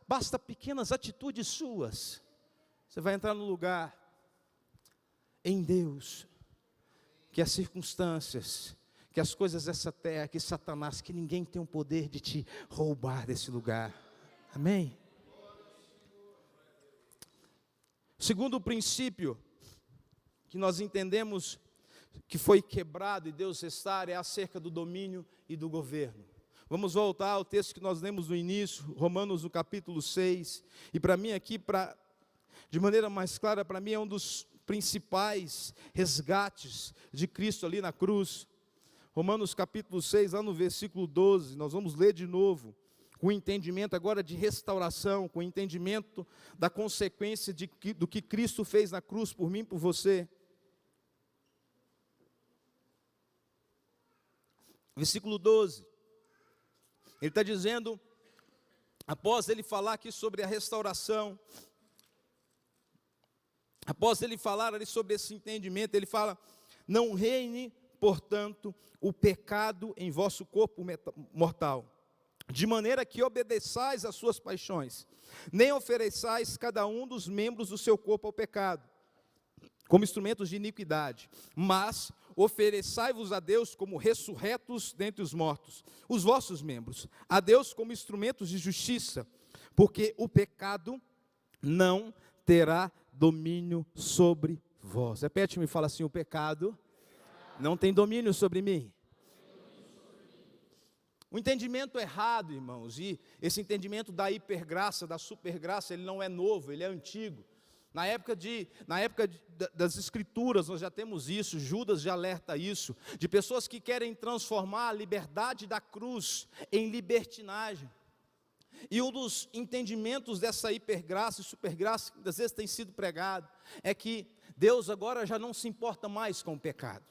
basta pequenas atitudes suas. Você vai entrar no lugar em Deus, que as circunstâncias, que as coisas dessa terra, que Satanás, que ninguém tem o poder de te roubar desse lugar. Amém? Segundo princípio que nós entendemos que foi quebrado e Deus restaura é acerca do domínio e do governo. Vamos voltar ao texto que nós lemos no início, Romanos no capítulo 6, e para mim aqui, de maneira mais clara, para mim é um dos principais resgates de Cristo ali na cruz. Romanos capítulo 6, lá no versículo 12, nós vamos ler de novo, com o entendimento agora de restauração, com o entendimento da consequência do que Cristo fez na cruz por mim e por você. Versículo 12, ele está dizendo, após ele falar aqui sobre a restauração, após ele falar ali sobre esse entendimento, ele fala, não reine, portanto, o pecado em vosso corpo mortal, de maneira que obedeçais às suas paixões, nem ofereçais cada um dos membros do seu corpo ao pecado, como instrumentos de iniquidade, mas ofereçai-vos a Deus como ressurretos dentre os mortos, os vossos membros, a Deus como instrumentos de justiça, porque o pecado não terá domínio sobre vós. Repete-me e fala assim, o pecado não tem domínio sobre mim. O entendimento errado, irmãos, e esse entendimento da hipergraça, da supergraça, ele não é novo, ele é antigo. Na época das escrituras, nós já temos isso, Judas já alerta isso, de pessoas que querem transformar a liberdade da cruz em libertinagem. E um dos entendimentos dessa hipergraça e supergraça, que às vezes tem sido pregado, é que Deus agora já não se importa mais com o pecado.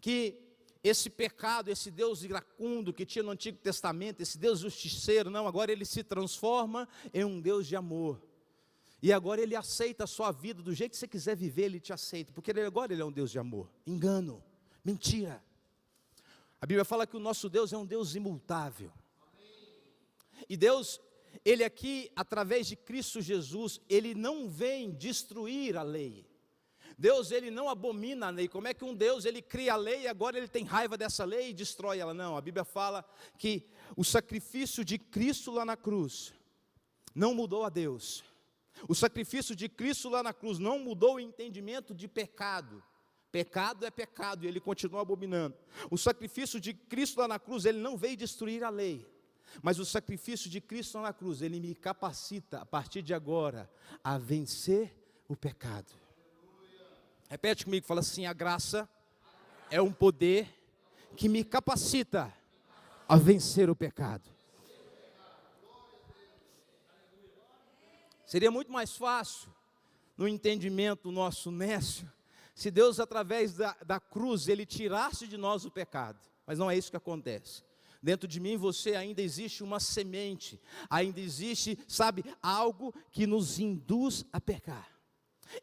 Que esse pecado, esse Deus iracundo que tinha no Antigo Testamento, esse Deus justiceiro, não, agora ele se transforma em um Deus de amor. E agora ele aceita a sua vida, do jeito que você quiser viver, ele te aceita, porque agora ele é um Deus de amor. Engano, mentira. A Bíblia fala que o nosso Deus é um Deus imutável. E Deus, ele aqui, através de Cristo Jesus, ele não vem destruir a lei. Deus, ele não abomina a lei. Como é que um Deus, ele cria a lei e agora ele tem raiva dessa lei e destrói ela? Não, a Bíblia fala que o sacrifício de Cristo lá na cruz não mudou a Deus. O sacrifício de Cristo lá na cruz não mudou o entendimento de pecado. Pecado é pecado e ele continua abominando. O sacrifício de Cristo lá na cruz, ele não veio destruir a lei. Mas o sacrifício de Cristo lá na cruz, ele me capacita a partir de agora a vencer o pecado. Repete comigo, fala assim, a graça é um poder que me capacita a vencer o pecado. Seria muito mais fácil, no entendimento nosso nécio, se Deus através da cruz, ele tirasse de nós o pecado. Mas não é isso que acontece. Dentro de mim e você ainda existe uma semente, ainda existe, sabe, algo que nos induz a pecar.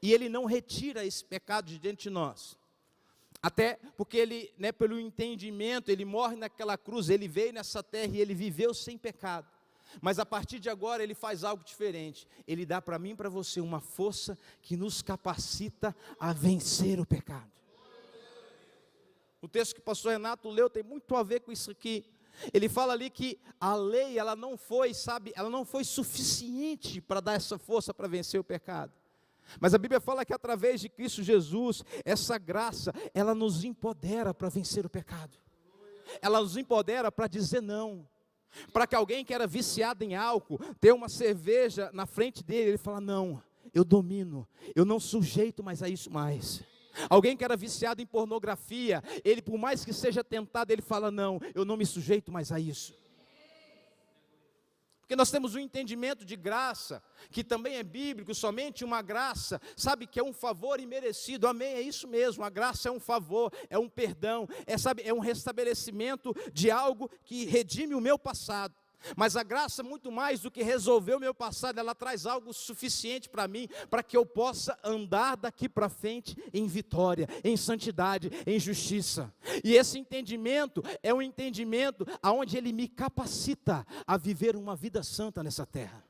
E ele não retira esse pecado de dentro de nós. Até porque ele, pelo entendimento, ele morre naquela cruz, ele veio nessa terra e ele viveu sem pecado. Mas a partir de agora ele faz algo diferente. Ele dá para mim e para você uma força que nos capacita a vencer o pecado. O texto que o pastor Renato leu tem muito a ver com isso aqui. Ele fala ali que a lei, ela não foi suficiente para dar essa força para vencer o pecado. Mas a Bíblia fala que através de Cristo Jesus, essa graça, ela nos empodera para vencer o pecado. Ela nos empodera para dizer não. Para que alguém que era viciado em álcool, ter uma cerveja na frente dele, ele fala, não, eu domino, eu não sujeito mais a isso mais. Alguém que era viciado em pornografia, ele por mais que seja tentado, ele fala, não, eu não me sujeito mais a isso. Porque nós temos um entendimento de graça, que também é bíblico, somente uma graça, sabe, que é um favor imerecido, amém, é isso mesmo, a graça é um favor, é um perdão, é um restabelecimento de algo que redime o meu passado. Mas a graça, muito mais do que resolver o meu passado, ela traz algo suficiente para mim, para que eu possa andar daqui para frente em vitória, em santidade, em justiça. E esse entendimento é um entendimento onde ele me capacita a viver uma vida santa nessa terra.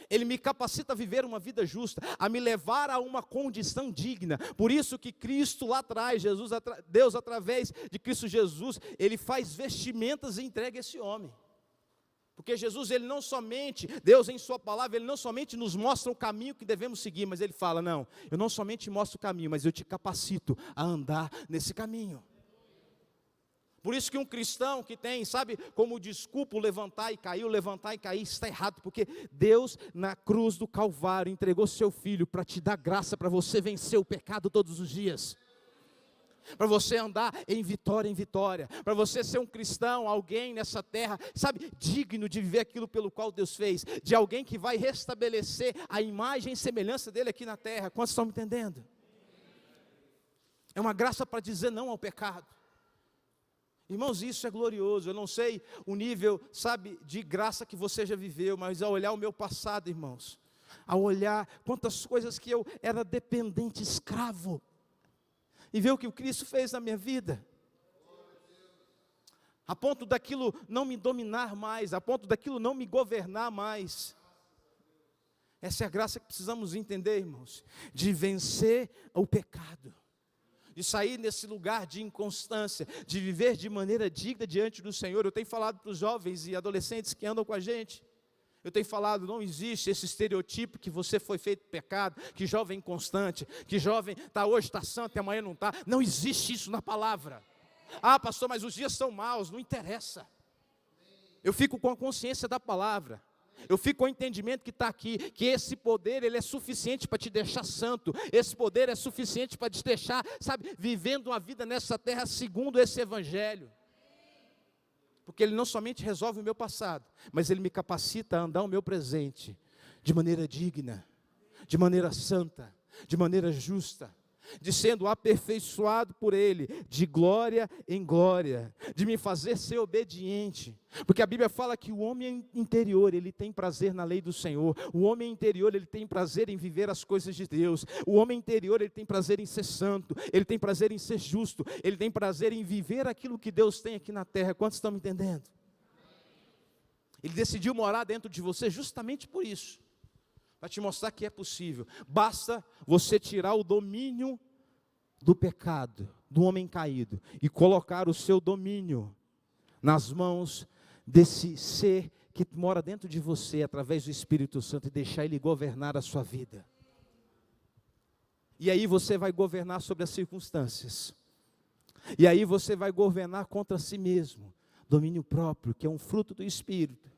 Ele me capacita a viver uma vida justa, a me levar a uma condição digna. Por isso que Cristo lá atrás, Deus através de Cristo Jesus, ele faz vestimentas e entrega esse homem. Porque Jesus, ele não somente, Deus em sua palavra, ele não somente nos mostra o caminho que devemos seguir, mas ele fala, não, eu não somente mostro o caminho, mas eu te capacito a andar nesse caminho. Por isso que um cristão que tem, sabe, como desculpa levantar e cair, está errado, porque Deus na cruz do Calvário entregou seu Filho para te dar graça, para você vencer o pecado todos os dias. Para você andar em vitória, para você ser um cristão, alguém nessa terra, sabe, digno de viver aquilo pelo qual Deus fez, de alguém que vai restabelecer a imagem e semelhança dele aqui na terra. Quantos estão me entendendo? É uma graça para dizer não ao pecado. Irmãos, isso é glorioso. Eu não sei o nível, sabe, de graça que você já viveu, mas ao olhar o meu passado, irmãos, ao olhar quantas coisas que eu era dependente, escravo, e ver o que o Cristo fez na minha vida, a ponto daquilo não me dominar mais, a ponto daquilo não me governar mais. Essa é a graça que precisamos entender, irmãos, de vencer o pecado, de sair nesse lugar de inconstância, de viver de maneira digna diante do Senhor. Eu tenho falado para os jovens e adolescentes que andam com a gente, eu tenho falado, não existe esse estereotipo que você foi feito pecado, que jovem inconstante, que jovem está hoje, está santo e amanhã não está. Não existe isso na palavra. Ah, pastor, mas os dias são maus, não interessa. Eu fico com a consciência da palavra. Eu fico com o entendimento que está aqui, que esse poder, ele é suficiente para te deixar santo. Esse poder é suficiente para te deixar, sabe, vivendo uma vida nessa terra segundo esse evangelho. Porque ele não somente resolve o meu passado, mas ele me capacita a andar o meu presente de maneira digna, de maneira santa, de maneira justa, de sendo aperfeiçoado por ele, de glória em glória, de me fazer ser obediente. Porque a Bíblia fala que o homem interior, ele tem prazer na lei do Senhor. O homem interior, ele tem prazer em viver as coisas de Deus. O homem interior, ele tem prazer em ser santo, ele tem prazer em ser justo, ele tem prazer em viver aquilo que Deus tem aqui na terra. Quantos estão me entendendo? Ele decidiu morar dentro de você justamente por isso, para te mostrar que é possível. Basta você tirar o domínio do pecado, do homem caído, e colocar o seu domínio nas mãos desse ser que mora dentro de você, através do Espírito Santo, e deixar ele governar a sua vida. E aí você vai governar sobre as circunstâncias. E aí você vai governar contra si mesmo. Domínio próprio, que é um fruto do Espírito.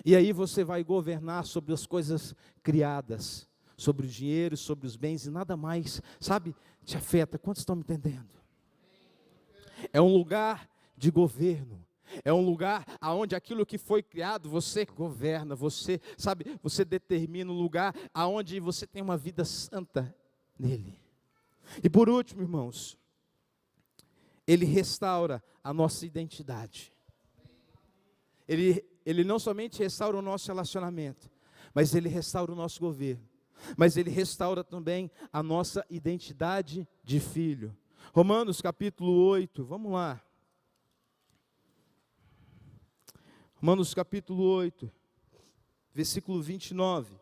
E aí você vai governar sobre as coisas criadas, sobre o dinheiro, sobre os bens, e nada mais, sabe, te afeta. Quantos estão me entendendo? É um lugar de governo, é um lugar onde aquilo que foi criado, você governa, você, sabe, você determina um lugar onde você tem uma vida santa nele. E por último, irmãos, ele restaura a nossa identidade. Ele não somente restaura o nosso relacionamento, mas ele restaura o nosso governo. Mas ele restaura também a nossa identidade de filho. Romanos capítulo 8, vamos lá. Romanos capítulo 8, versículo 29.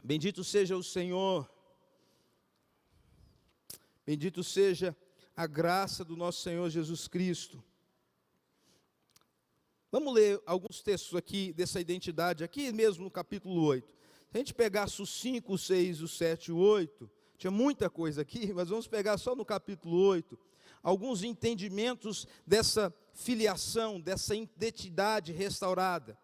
Bendito seja o Senhor. Bendito seja a graça do nosso Senhor Jesus Cristo. Vamos ler alguns textos aqui dessa identidade, aqui mesmo no capítulo 8. Se a gente pegasse o 5, o 6, o 7 e o 8, tinha muita coisa aqui, mas vamos pegar só no capítulo 8, alguns entendimentos dessa filiação, dessa identidade restaurada.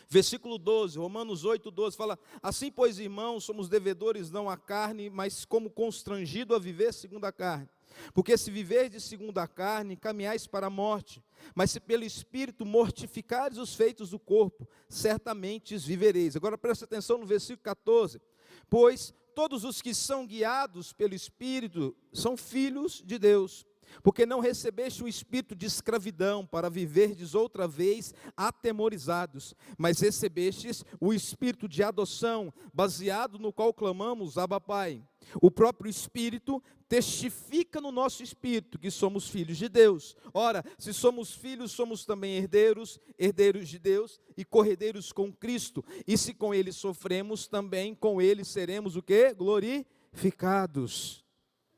Versículo 12, Romanos 8, 12, fala: assim, pois, irmãos, somos devedores não à carne, mas como constrangido a viver segundo a carne. Porque se viverdes segundo a carne, caminhais para a morte, mas se pelo Espírito mortificares os feitos do corpo, certamente vivereis. Agora presta atenção no versículo 14. Pois todos os que são guiados pelo Espírito são filhos de Deus. Porque não recebeste o espírito de escravidão para viverdes outra vez atemorizados, mas recebestes o espírito de adoção, baseado no qual clamamos, Abba Pai. O próprio Espírito testifica no nosso espírito que somos filhos de Deus. Ora, se somos filhos, somos também herdeiros, herdeiros de Deus e corredeiros com Cristo. E se com Ele sofremos, também com Ele seremos o quê? Glorificados.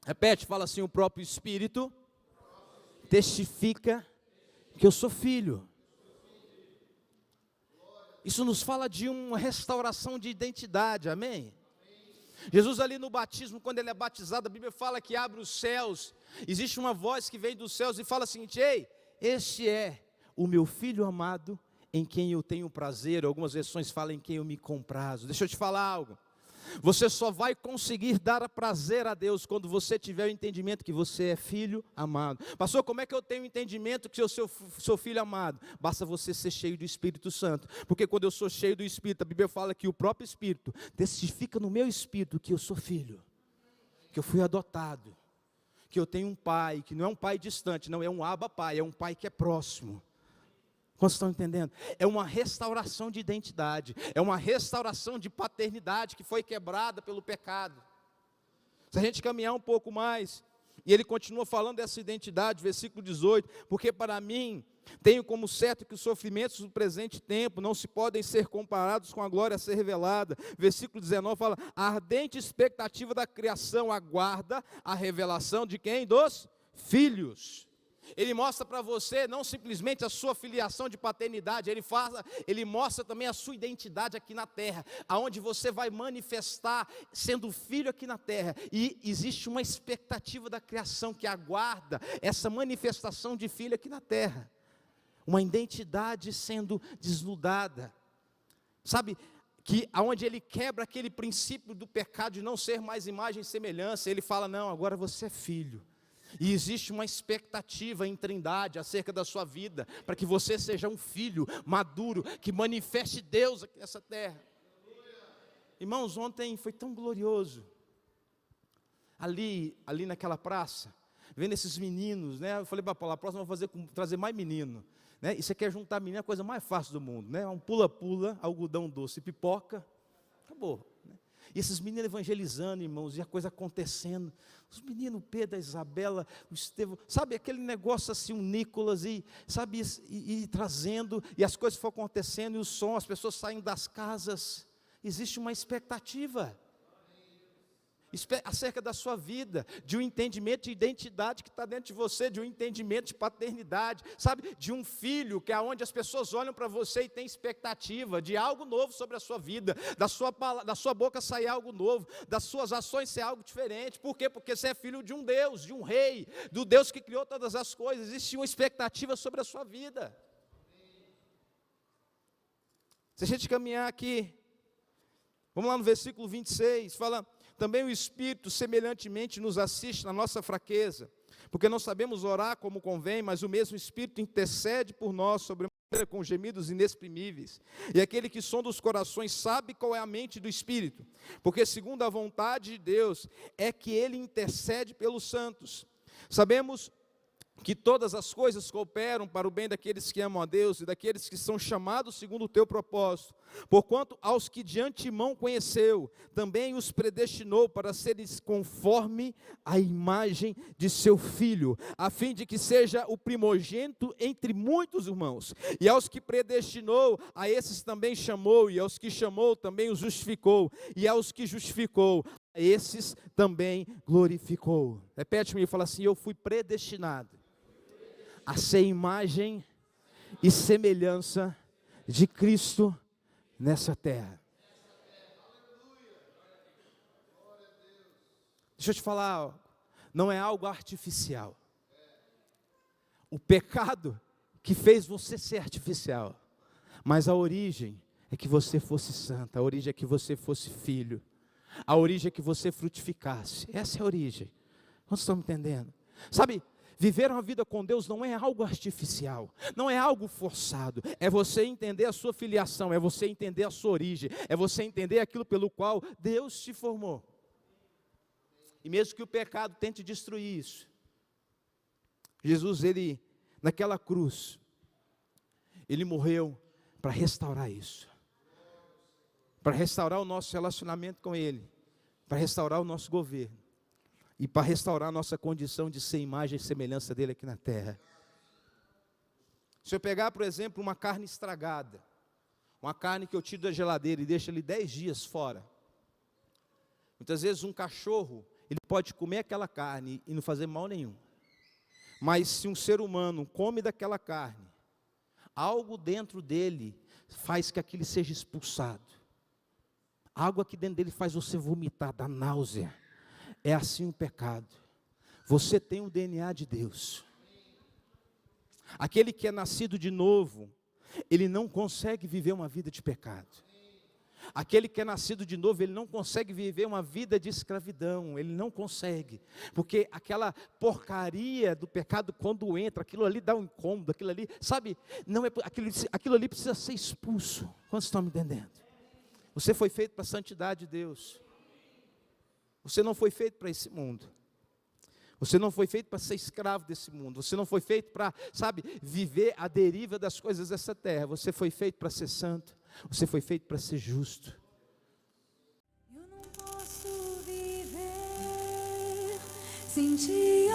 Repete, fala assim, o próprio Espírito testifica que eu sou filho. Isso nos fala de uma restauração de identidade, amém? Jesus ali no batismo, quando ele é batizado, a Bíblia fala que abre os céus, existe uma voz que vem dos céus e fala o seguinte: ei, este é o meu filho amado, em quem eu tenho prazer. Algumas versões falam em quem eu me comprazo. Deixa eu te falar algo, você só vai conseguir dar prazer a Deus quando você tiver o entendimento que você é filho amado. Pastor, como é que eu tenho o entendimento que eu sou filho amado? Basta você ser cheio do Espírito Santo, porque quando eu sou cheio do Espírito, a Bíblia fala que o próprio Espírito testifica no meu espírito que eu sou filho, que eu fui adotado, que eu tenho um pai, que não é um pai distante, não é um Abba Pai, é um pai que é próximo. Quantos estão entendendo? É uma restauração de identidade, é uma restauração de paternidade que foi quebrada pelo pecado. Se a gente caminhar um pouco mais, e ele continua falando dessa identidade, versículo 18, porque para mim, tenho como certo que os sofrimentos do presente tempo não se podem ser comparados com a glória a ser revelada. Versículo 19 fala, a ardente expectativa da criação aguarda a revelação de quem? Dos filhos. Ele mostra para você não simplesmente a sua filiação de paternidade, ele mostra também a sua identidade aqui na terra, aonde você vai manifestar sendo filho aqui na terra, e existe uma expectativa da criação que aguarda essa manifestação de filho aqui na terra, uma identidade sendo desnudada, sabe, que aonde ele quebra aquele princípio do pecado de não ser mais imagem e semelhança, ele fala, não, agora você é filho. E existe uma expectativa em Trindade acerca da sua vida, para que você seja um filho maduro, que manifeste Deus aqui nessa terra. Irmãos, ontem foi tão glorioso, ali naquela praça, vendo esses meninos, né? Eu falei para Paula, a próxima eu vou trazer mais menino, né? E você quer juntar menino, é a coisa mais fácil do mundo, né? Um pula-pula, algodão doce, pipoca, acabou, né? E esses meninos evangelizando, irmãos, e a coisa acontecendo, os meninos, o Pedro, a Isabela, o Estevão, sabe, aquele negócio assim, o Nicolas, e sabe, e trazendo, e as coisas foram acontecendo, e o som, as pessoas saem das casas, existe uma expectativa, acerca da sua vida, de um entendimento de identidade que está dentro de você, de um entendimento de paternidade, sabe, de um filho, que é onde as pessoas olham para você e têm expectativa de algo novo sobre a sua vida, da sua boca sair algo novo, das suas ações ser algo diferente. Por quê? Porque você é filho de um Deus, de um rei, do Deus que criou todas as coisas. Existe uma expectativa sobre a sua vida. Se a gente caminhar aqui, vamos lá no versículo 26, fala, também o Espírito semelhantemente nos assiste na nossa fraqueza, porque não sabemos orar como convém, mas o mesmo Espírito intercede por nós sobremaneira com gemidos inexprimíveis. E aquele que sonda os corações sabe qual é a mente do Espírito, porque segundo a vontade de Deus é que Ele intercede pelos santos. Sabemos que todas as coisas cooperam para o bem daqueles que amam a Deus e daqueles que são chamados segundo o teu propósito. Porquanto aos que de antemão conheceu, também os predestinou para seres conforme a imagem de seu Filho, a fim de que seja o primogênito entre muitos irmãos. E aos que predestinou, a esses também chamou, e aos que chamou também os justificou, e aos que justificou, a esses também glorificou. Repete-me e fala assim, eu fui predestinado a ser imagem e semelhança de Cristo nessa terra. Deixa eu te falar, não é algo artificial. O pecado que fez você ser artificial, mas a origem é que você fosse santa, a origem é que você fosse filho, a origem é que você frutificasse. Essa é a origem. Vocês estão me entendendo? Sabe, viver uma vida com Deus não é algo artificial, não é algo forçado, é você entender a sua filiação, é você entender a sua origem, é você entender aquilo pelo qual Deus te formou. E mesmo que o pecado tente destruir isso, Jesus, ele, naquela cruz, ele morreu para restaurar isso. Para restaurar o nosso relacionamento com Ele. Para restaurar o nosso governo. E para restaurar a nossa condição de ser imagem e semelhança dEle aqui na terra. Se eu pegar, por exemplo, uma carne estragada, uma carne que eu tiro da geladeira e deixo ali 10 dias fora. Muitas vezes um cachorro, ele pode comer aquela carne e não fazer mal nenhum. Mas se um ser humano come daquela carne, algo dentro dele faz que aquilo seja expulsado. Algo aqui dentro dele faz você vomitar, dá náusea. É assim o pecado. Você tem o DNA de Deus. Aquele que é nascido de novo, ele não consegue viver uma vida de pecado. Aquele que é nascido de novo, ele não consegue viver uma vida de escravidão, ele não consegue, porque aquela porcaria do pecado quando entra, aquilo ali dá um incômodo, aquilo ali, sabe, não é, aquilo ali precisa ser expulso. Quantos estão me entendendo? Você foi feito para a santidade de Deus, você não foi feito para esse mundo, você não foi feito para ser escravo desse mundo, você não foi feito para, sabe, viver a deriva das coisas dessa terra, você foi feito para ser santo. Você foi feito para ser justo. Eu não posso viver sem ti.